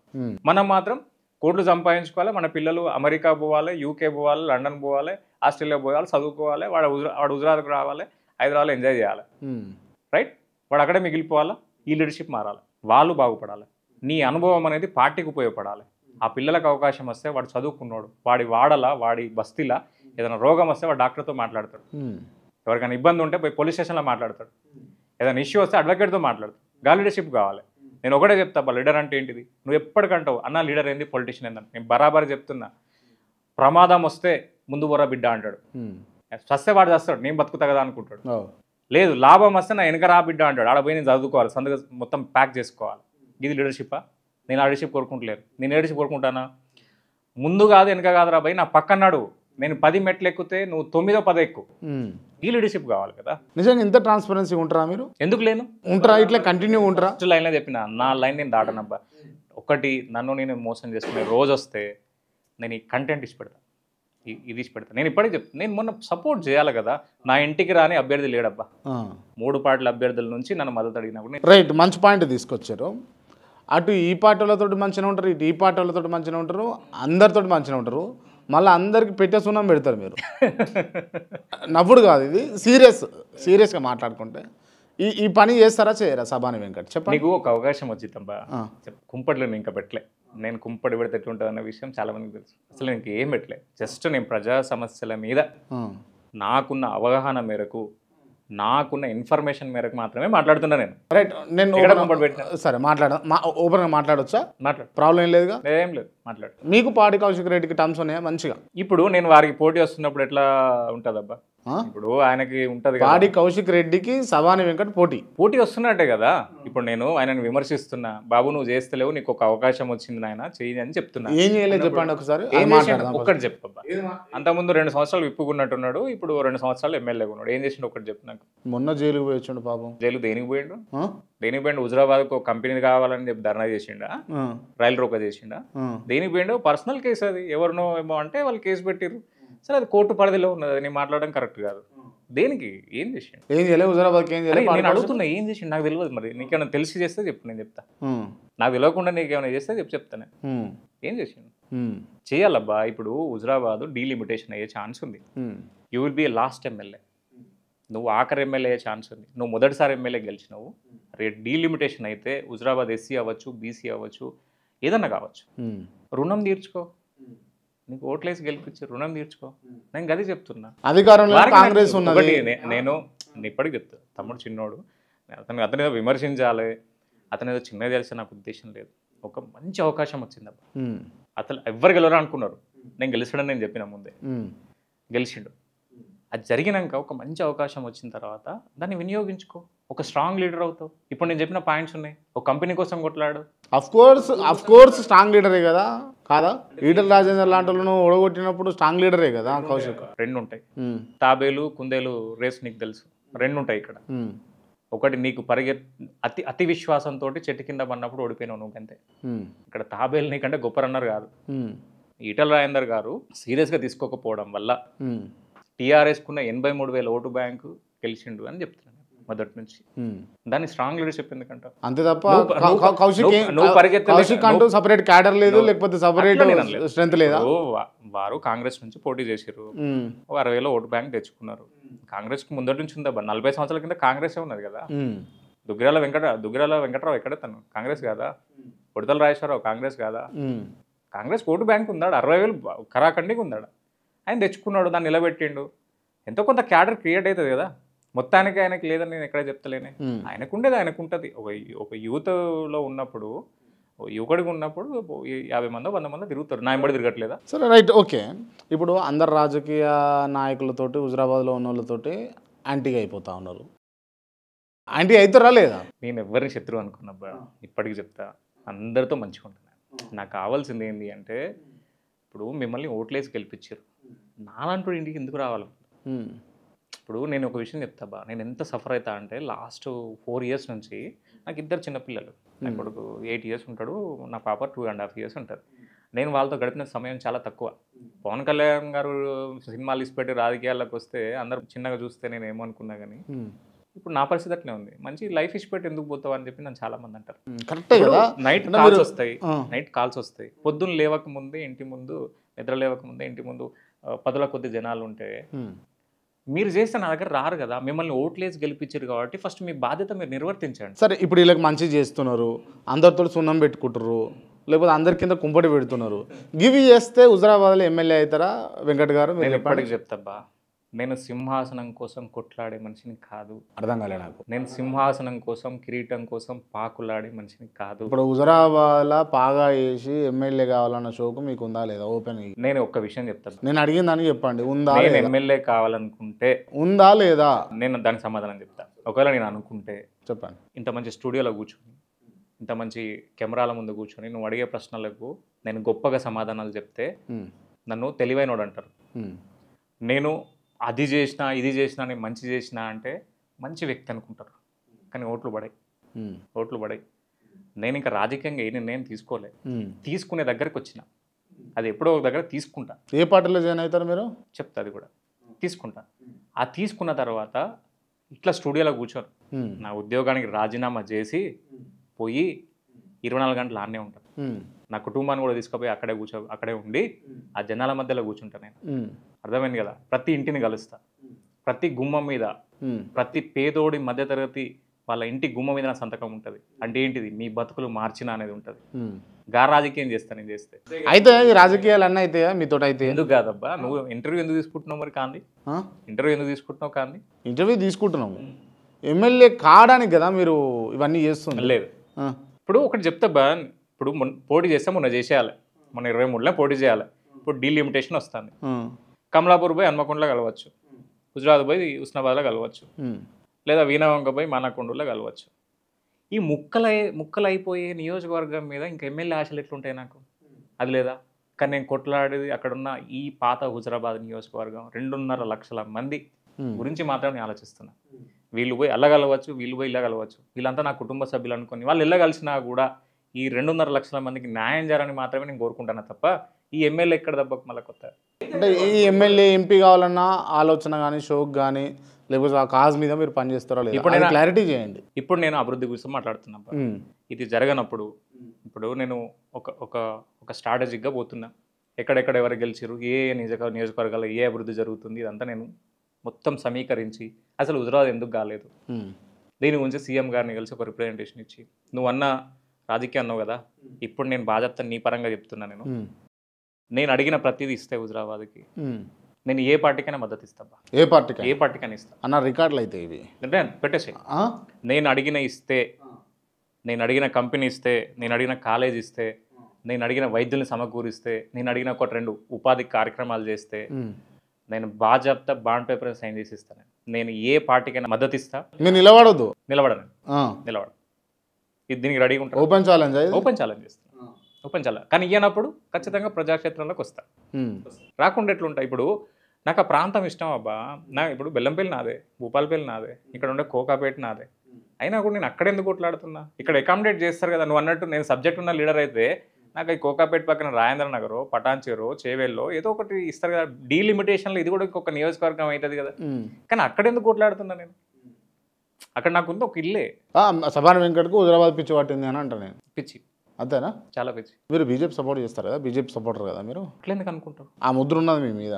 మనం మాత్రం కోట్లు సంపాదించుకోవాలి, మన పిల్లలు అమెరికా పోవాలి, యూకే పోవాలి, లండన్ పోవాలి, ఆస్ట్రేలియా పోవాలి, చదువుకోవాలి, వాడు హుజరాబాద్కు రావాలి, హైదరాబాద్లో ఎంజాయ్ చేయాలి, రైట్? వాడు అక్కడే మిగిలిపోవాలా? ఈ లీడర్షిప్ మారాలి, వాళ్ళు బాగుపడాలి. నీ అనుభవం అనేది పార్టీకి ఉపయోగపడాలి. ఆ పిల్లలకు అవకాశం వస్తే వాడు చదువుకున్నాడు, వాడి వాడలా వాడి బస్తీలా ఏదైనా రోగం వస్తే వాడు డాక్టర్తో మాట్లాడతాడు, ఎవరికైనా ఇబ్బంది ఉంటే పోయి పోలీస్ స్టేషన్లో మాట్లాడతాడు, ఏదైనా ఇష్యూ వస్తే అడ్వకేట్తో మాట్లాడతాడు. లీడర్షిప్ కావాలి. నేను ఒకటే చెప్తా, లీడర్ అంటే ఏంటిది, నువ్వు ఎప్పటికంటావు అన్న లీడర్ ఏంది, పొలిటీషియన్ ఏందని. నేను బరాబర్ చెప్తున్నా, ప్రమాదం వస్తే ముందు బొర్ర బిడ్డ అంటాడు, చస్తే వాడు చేస్తాడు, నేను బతుకుతా కదా అనుకుంటాడు. లేదు లాభం వస్తే నా వెనక రా బిడ్డ అంటాడు, ఆడ పోయి నేను చదువుకోవాలి, సందుగా మొత్తం ప్యాక్ చేసుకోవాలి. ఇది లీడర్షిప్పా? నేను ఆ లీడర్షిప్ కోరుకుంటలేను. నేను లీడర్షిప్ కోరుకుంటానా? ముందు కాదు వెనక కాదు రా భయ్, నా పక్కన్నాడు, నేను 10 మెట్లు ఎక్కితే నువ్వు 9వ 10 ఎక్కు. ఈ లీడర్షిప్ కావాలి కదా. నిజంగా ఇంత ట్రాన్స్పరెన్సీ ఉంటారా మీరు? ఎందుకు లేను, ఉంటారా? ఇట్లా కంటిన్యూ ఉంటారా? ఫస్ట్ లైన్లో చెప్పిన, నా లైన్ నేను దాటనబ్బా. ఒకటి, నన్ను నేను మోసం చేసుకునే రోజు వస్తే నేను ఈ కంటెంట్ ఇచ్చి పెడతా, ఇది ఇచ్చి పెడతా. నేను ఇప్పటికీ చెప్తాను, నేను మొన్న సపోర్ట్ చేయాలి కదా. నా ఇంటికి రాని అభ్యర్థి లేడబ్బా. 3 పార్టీల అభ్యర్థుల నుంచి నన్ను మద్దతు అడిగినప్పుడు. రైట్, మంచి పాయింట్ తీసుకొచ్చారు. అటు ఈ పార్టీ వాళ్ళతో మంచిగా ఉంటారు, ఇటు ఈ పార్టీ వాళ్ళతో మంచిగా ఉంటారు, అందరితో మంచిగా ఉంటారు. మళ్ళీ అందరికి పెట్టే సున్నం పెడతారు మీరు. నవ్వుడు కాదు, ఇది సీరియస్గా మాట్లాడుకుంటే. ఈ పని చేస్తారా చేయరా సబాని వెంకట్? చెప్పండి. నీకు ఒక అవకాశం వచ్చిందబ్బా, కుంపట్లో నేను ఇంకా పెట్టలే. నేను కుంపడి పెడితే ఎట్లుంటుంది అన్న విషయం చాలా మందికి తెలుసు. అసలు నేను ఏం పెట్టలే, జస్ట్ నేను ప్రజా సమస్యల మీద నాకున్న అవగాహన మేరకు, నాకున్న ఇన్ఫర్మేషన్ మేరకు మాత్రమే మాట్లాడుతున్నా నేను. రైట్, నేను సరే ఓపెన్గా మాట్లాడొచ్చా? ప్రాబ్లం ఏం లేదుగా? ఏం లేదు, మాట్లాడు. మీకు పాడి కౌశిక్ రెడ్డికి టర్మ్స్ ఉన్నాయా మంచిగా? ఇప్పుడు నేను వారికి పోటీ వస్తున్నప్పుడు ఎట్లా ఉంటుందబ్బా? ఇప్పుడు ఆయనకి ఉంటది, పాడి కౌశిక్ రెడ్డికి సబాని వెంకట్ పోటీ వస్తున్నట్టే కదా. ఇప్పుడు నేను ఆయనను విమర్శిస్తున్నా, బాబు నువ్వు చేస్తలేవు, నీకు ఒక అవకాశం వచ్చింది నాయన చెయ్యి అని చెప్తున్నా. ఏం చేయలేదు చెప్పండి ఒకసారి. ఒక్కటి చెప్పబ్బా. అంతకుముందు 2 సంవత్సరాలు విప్పుకున్నట్టున్నాడు, ఇప్పుడు 2 సంవత్సరాలు ఎమ్మెల్యేగా ఉన్నాడు. ఏం చేసిండు ఒకటి చెప్పు నాకు. మొన్న జైలుకు పోయి వచ్చిండు పాపం. జైలు దేనికి పోయిండు? హుజరాబాద్కు ఒక కంపెనీ కావాలని చెప్పి ధర్నా చేసిండా, రైలు రోక చేసిండా? దేనికి పోయిండు? పర్సనల్ కేసు అది, ఎవరినో ఏమో అంటే వాళ్ళు కేసు పెట్టిర్రు. సరే అది కోర్టు పరిధిలో ఉన్నది, నేను మాట్లాడడం కరెక్ట్ కాదు. దేనికి ఏం చేసిండు? ఏం చేయలేదు హుజరాబాద్కి, ఏం చేయలేదు. నేను అడుగుతున్నా ఏం చేసిండు, నాకు తెలియదు. మరి నీకేమైనా తెలిసి చేస్తే చెప్పు, నేను చెప్తా. నాకు తెలియకుండా నీకేమైనా చేస్తే చెప్తాను. ఏం చేసిండు? చేయాలబ్బా. ఇప్పుడు హుజరాబాద్ డీలిమిటేషన్ అయ్యే ఛాన్స్ ఉంది. You will be last MLA, నువ్వు ఆఖరి ఎమ్మెల్యే అయ్యే ఛాన్స్ ఉంది. నువ్వు మొదటిసారి ఎమ్మెల్యే గెలిచినావు, రేపు డీలిమిటేషన్ అయితే హుజరాబాద్ ఎస్సీ అవ్వచ్చు, బీసీ అవ్వచ్చు, ఏదన్నా కావచ్చు, రుణం తీర్చుకో. నీకు ఓట్లేసి గెలిపించి రుణం తీర్చుకో. నేను గది చెప్తున్నా. అధికారంలో కాంగ్రెస్ ఉన్నది. నేను ఇప్పటికి చెప్తా, తమ్ముడు చిన్నోడు, అతను ఏదో విమర్శించాలి, అతను ఏదో చిన్నది తెలిసి నాకు ఉద్దేశం లేదు. ఒక మంచి అవకాశం వచ్చిందబ్బా. అసలు ఎవరు గెలవరా అనుకున్నారు, నేను గెలిచాడని నేను చెప్పిన ముందే. గెలిచిండు. అది జరిగినాక ఒక మంచి అవకాశం వచ్చిన తర్వాత దాన్ని వినియోగించుకో, ఒక స్ట్రాంగ్ లీడర్ అవుతావు. ఇప్పుడు నేను చెప్పిన పాయింట్స్ ఉన్నాయి. ఒక కంపెనీ కోసం కొట్లాడు. అఫ్ కోర్స్ స్ట్రాంగ్ లీడరే కదా, కాదా? ఈటల రాజేందర్ లాంటి వాళ్ళను ఓడగొట్టినప్పుడు స్ట్రాంగ్ లీడరే కదా కౌశిక్. 2 ఉంటాయి, తాబేలు కుందేలు రేస్ నీకు తెలుసు. 2 ఉంటాయి ఇక్కడ. ఒకటి, నీకు అతి విశ్వాసంతో చెట్టు కింద పడినప్పుడు ఓడిపోయినావు నువ్వు అంతే. ఇక్కడ తాబేలు నీకంటే గొప్ప రన్నర్ కాదు. ఈటల రాజేందర్ గారు సీరియస్గా తీసుకోకపోవడం వల్ల టీఆర్ఎస్కున్న 83,000 ఓటు బ్యాంకు గెలిచిండు అని చెప్తున్నాను మొదటి నుంచి. దాన్ని స్ట్రాంగ్ లీడర్షిప్ ఎందుకంట, అంతే తప్ప కౌశిక్ అంటూ సపరేట్ క్యాడర్ లేదు, లేకపోతే సపరేట్ స్ట్రెంత్ లేదా. వారు కాంగ్రెస్ నుంచి పోటీ చేసారు, 60,000 ఓటు బ్యాంక్ తెచ్చుకున్నారు. కాంగ్రెస్ కు ముందటి నుంచి ఉందా? 40 సంవత్సరాల కింద కాంగ్రెస్ ఉన్నది కదా. దుగ్గిరాల వెంకటరావు ఎక్కడ తను కాంగ్రెస్ కాదా? ఉడతల రాజేశ్వరరావు కాంగ్రెస్ కాదా? కాంగ్రెస్ ఓటు బ్యాంక్ ఉందాడు, 60,000 కరాఖండిగా ఉందాడు. ఆయన తెచ్చుకున్నాడు, దాన్ని నిలబెట్టిండు. ఎంతో కొంత క్యాడర్ క్రియేట్ అవుతుంది కదా. మొత్తానికి ఆయనకి లేదని నేను ఎక్కడ చెప్తలేనే. ఆయనకు ఉండేది ఆయనకు ఉంటుంది. ఒక యూత్లో ఉన్నప్పుడు, యువకుడిగా ఉన్నప్పుడు 50 మందో 100 మందో తిరుగుతారు. నా ఎంబడి తిరగట్లేదా? సరే, రైట్, ఓకే. ఇప్పుడు అందరు రాజకీయ నాయకులతోటి హుజరాబాద్లో ఉన్న వాళ్ళతోటి యాంటీగా అయిపోతా ఉన్నారు. యాంటీ అవుతారా లేదా? నేను ఎవరిని శత్రువు అనుకున్నబ్బా, ఇప్పటికి చెప్తా, అందరితో మంచిగా ఉంటున్నాను. నాకు కావాల్సింది ఏంటి అంటే, ఇప్పుడు మిమ్మల్ని ఓట్లేసి గెలిపించారు, నాలాంటి ఇంటికి ఎందుకు రావాలి? ఇప్పుడు నేను ఒక విషయం చెప్తాబా, నేను ఎంత సఫర్ అవుతా అంటే, లాస్ట్ 4 ఇయర్స్ నుంచి నాకు 2 చిన్నపిల్లలు. నా కొడుకు 8 ఇయర్స్ ఉంటాడు, నా పాప 2.5 ఇయర్స్ ఉంటుంది. నేను వాళ్ళతో గడిపిన సమయం చాలా తక్కువ. పవన్ కళ్యాణ్ గారు సినిమాలు ఇసిపెట్టి రాజకీయాల్లోకి వస్తే అందరూ చిన్నగా చూస్తే నేను ఏమనుకున్నా కానీ, ఇప్పుడు నా పరిస్థితి అట్లే ఉంది. మంచి లైఫ్ ఇసిపెట్టి ఎందుకు పోతావు అని చెప్పి నన్ను చాలా మంది అంటారు. నైట్ కాల్స్ వస్తాయి, పొద్దున్న లేవక ముందే ఇంటి ముందు, నిద్ర లేవక ముందే ఇంటి ముందు 10ల కొద్ది జనాలు ఉంటే మీరు చేస్తే నా దగ్గర రారు కదా, మిమ్మల్ని ఓట్లేసి గెలిపించారు కాబట్టి ఫస్ట్ మీ బాధ్యత మీరు నిర్వర్తించండి. సరే ఇప్పుడు వీళ్ళకి మంచి చేస్తున్నారు, అందరితో సున్నం పెట్టుకుంటారు, లేకపోతే అందరి కింద కుంపటి పెడుతున్నారు. గివి చేస్తే హుజరాబాద్లో ఎమ్మెల్యే అవుతారా వెంకట్ గారు? నేను ఎప్పటికీ చెప్తాబ్బా, నేను సింహాసనం కోసం కొట్లాడే మనిషిని కాదు. అర్థం కాలే నాకు. నేను సింహాసనం కోసం, కిరీటం కోసం పాకులాడే మనిషిని కాదు. ఇప్పుడు హుజరాబాద్లో పాగా వేసి ఎమ్మెల్యే కావాలన్న షోకు మీకు ఉందా లేదా? ఓపెన్ నేను ఒక్క విషయం చెప్తాను, నేను అడిగిన దానికి చెప్పండి. ఉందా నేను లేదా? ఎమ్మెల్యే కావాలనుకుంటే ఉందా లేదా నేను దానికి సమాధానం చెప్తాను. ఒకవేళ నేను అనుకుంటే చెప్పండి. ఇంత మంచి స్టూడియోలో కూర్చొని, ఇంత మంచి కెమెరాల ముందు కూర్చొని నువ్వు అడిగే ప్రశ్నలకు నేను గొప్పగా సమాధానాలు చెప్తే నన్ను తెలివైనోడు అంటారు. నేను అది చేసినా ఇది చేసినా నేను మంచి చేసినా అంటే మంచి వ్యక్తి అనుకుంటారు. కానీ ఓట్లు పడాయి. నేను ఇంకా రాజకీయంగా ఏ నిర్ణయం తీసుకోలే, తీసుకునే దగ్గరికి వచ్చిన. అది ఎప్పుడో ఒక దగ్గర తీసుకుంటా. ఏ పార్టీలో జాయిన్ అవుతారు మీరు? చెప్తా, అది కూడా తీసుకుంటా. ఆ తీసుకున్న తర్వాత ఇట్లా స్టూడియోలో కూర్చొని నా ఉద్యోగానికి రాజీనామా చేసి పోయి 24 గంటలు ఆడనే ఉంటాను. నా కుటుంబాన్ని కూడా తీసుకుపోయి అక్కడే ఉండి ఆ జనాల మధ్యలో కూర్చుంటా నేను. అర్థమైంది కదా? ప్రతి ఇంటిని కలుస్తా, ప్రతి గుమ్మం మీద, ప్రతి పేదోడి మధ్యతరగతి వాళ్ళ ఇంటి గుమ్మం మీద నా సంతకం ఉంటుంది. అంటే ఏంటిది, మీ బతుకులు మార్చినా అనేది ఉంటుంది. రాజకీయం చేస్తాను నేను చేస్తే. అయితే ఈ రాజకీయాలు అన్నీ అయితే మీతో అయితే ఎందుకు కాదబ్బా, నువ్వు ఇంటర్వ్యూ ఎందుకు తీసుకుంటున్నావు మరి? కాంది ఇంటర్వ్యూ ఎందుకు తీసుకుంటున్నావు? కాంది ఇంటర్వ్యూ తీసుకుంటున్నాము, ఎమ్మెల్యే కావడానికి కదా మీరు ఇవన్నీ చేస్తుంది. లేదు, ఇప్పుడు ఒకటి చెప్తాబ్బా, ఇప్పుడు పోటీ చేస్తే మొన్న చేసేయాలి, మొన్న 23లో పోటీ చేయాలి. ఇప్పుడు డీలిమిటేషన్ వస్తుంది. కమలాపూర్ పోయి హన్మకొండలో కలవచ్చు, గుజరాత్ పోయి ఉస్నాబాద్లో కలవచ్చు, లేదా వీణవంక పోయి మానకొండలో కలవచ్చు. ఈ ముక్కలైపోయే నియోజకవర్గం మీద ఇంకా ఎమ్మెల్యే ఆశలు ఎట్లుంటాయి నాకు? అది లేదా? కానీ నేను కొట్లాడేది అక్కడున్న ఈ పాత హుజరాబాద్ నియోజకవర్గం 2.5 లక్షల మంది గురించి మాత్రం నేను ఆలోచిస్తున్నా. వీళ్ళు పోయి అలా కలవచ్చు, వీళ్ళు పోయి ఇలా కలవచ్చు, వీళ్ళంతా నా కుటుంబ సభ్యులు అనుకొని వాళ్ళు ఎలా కలిసినా కూడా ఈ 2.5 లక్షల మందికి న్యాయం చేయాలని మాత్రమే నేను కోరుకుంటాను తప్ప ఈ ఎమ్మెల్యే ఎక్కడ దెబ్బకు మళ్ళీ కొత్త. అంటే ఈ ఎమ్మెల్యే ఎంపీ కావాలన్న ఆలోచన కానీ షోక్ కానీ లేకపోతే ఆ కాజ్ మీద మీరు పనిచేస్తారా లేదా? ఇప్పుడు క్లారిటీ చేయండి. ఇప్పుడు నేను అభివృద్ధి గురించి మాట్లాడుతున్నా. ఇది జరగనప్పుడు ఇప్పుడు నేను ఒక స్ట్రాటజిక్గా పోతున్నా. ఎక్కడెక్కడ ఎవరు గెలిచారు, ఏ నియోజకవర్గాల్లో ఏ అభివృద్ధి జరుగుతుంది, ఇదంతా నేను మొత్తం సమీకరించి అసలు హుజరాబాద్ ఎందుకు కాలేదు దీని గురించి సీఎం గారిని కలిసి ఒక రిప్రజెంటేషన్ ఇచ్చి, నువ్వు అన్న రాజకీయం అన్నావు కదా, ఇప్పుడు నేను బాధ్యత నీ పరంగా చెప్తున్నా. నేను అడిగిన ప్రతిదీ ఇస్తే హుజరాబాద్కి నేను ఏ పార్టీకైనా మద్దతు ఇస్తాబ్బా. ఏ పార్టీకైనా ఇస్తా అన్న. రికార్డులు అయితే ఇవి అంటే పెట్టేసి నేను అడిగిన ఇస్తే, నేను అడిగిన కంపెనీ ఇస్తే, నేను అడిగిన కాలేజ్ ఇస్తే, నేను అడిగిన వైద్యుల్ని సమకూరిస్తే, నేను అడిగిన 1-2 ఉపాధి కార్యక్రమాలు చేస్తే నేను బాధ్యత బాండ్ పేపర్ సైన్ చేసి ఇస్తాను. నేను ఏ పార్టీకైనా మద్దతు ఇస్తా. నిలబడను ఇది దీనికి రెడీగా ఉంటాను. ఓపెన్ ఛాలెంజ్ చేస్తాను, ఓపెన్ ఛాలెంజ్. కానీ ఇయ్యనప్పుడు ఖచ్చితంగా ప్రజాక్షేత్రంలోకి వస్తా. రాకుండా ఎట్లుంటా? ఇప్పుడు నాకు ఆ ప్రాంతం ఇష్టం అబ్బా. ఇప్పుడు బెల్లంపల్లి నాదే, భూపాలపల్లి నాదే, ఇక్కడ ఉండే కోకాపేట నాదే. అయినా కూడా నేను అక్కడ ఎందుకు కొట్లాడుతున్నా? ఇక్కడ అకామిడేట్ చేస్తారు కదా. నువ్వు అన్నట్టు నేను సబ్జెక్ట్ ఉన్న లీడర్ అయితే నాకు ఈ కోకాపేట పక్కన రాజేంద్ర నగర్, పటాన్చేరు, చేవేల్లో ఏదో ఒకటి ఇస్తారు కదా. డీలిమిటేషన్లో ఇది కూడా ఇంకొక నియోజకవర్గం అవుతుంది కదా. కానీ అక్కడ ఎందుకు కొట్లాడుతున్నా నేను? అక్కడ నాకు ఉంది ఒక ఇల్లే. సభాన వెంకట్కు హుజరాబాద్ పిచ్చి పట్టింది అని అంటాను నేను. పిచ్చి అంతేనా? చాలా పిచ్చి. మీరు బీజేపీ సపోర్ట్ చేస్తారు కదా, బీజేపీ సపోర్టర్ కదా మీరు. అట్లా ఎందుకు అనుకుంటారు? ఆ ముద్ర ఉన్నది మీ మీద.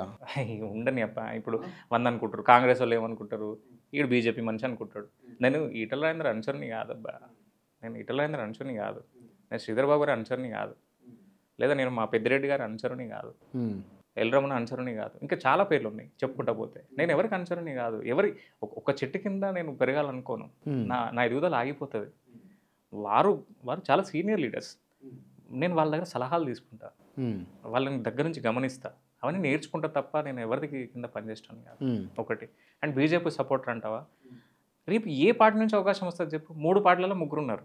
ఉండని అప్ప. ఇప్పుడు 100 అనుకుంటారు, కాంగ్రెస్ వాళ్ళు ఏమనుకుంటారు, ఈడు బీజేపీ మనిషి అనుకుంటాడు. నేను ఈటల రాజేంద్ర అనుచరుని కాదబ్బా. నేను శ్రీధర్ బాబు గారి అనుచరుని కాదు, లేదా నేను మా పెద్దిరెడ్డి గారి అనుచరుని కాదు, ఎల్రమణ అనుచరుని కాదు, ఇంకా చాలా పేర్లు ఉన్నాయి చెప్పుకుంటా పోతే. నేను ఎవరికి అనుచరుని కాదు. ఒక చెట్టు కింద నేను పెరగాలనుకోను. నా ఎదుగుదల ఆగిపోతుంది. వారు చాలా సీనియర్ లీడర్స్. నేను వాళ్ళ దగ్గర సలహాలు తీసుకుంటా, వాళ్ళని దగ్గర నుంచి గమనిస్తా, అవన్నీ నేర్చుకుంటా తప్ప నేను ఎవరికి కింద పనిచేస్తాను కాదు. ఒకటి. అండ్ బీజేపీ సపోర్టర్ అంటావా? రేపు ఏ పార్టీ నుంచి అవకాశం వస్తుంది చెప్పు? 3 పార్టీలలో 3 ఉన్నారు.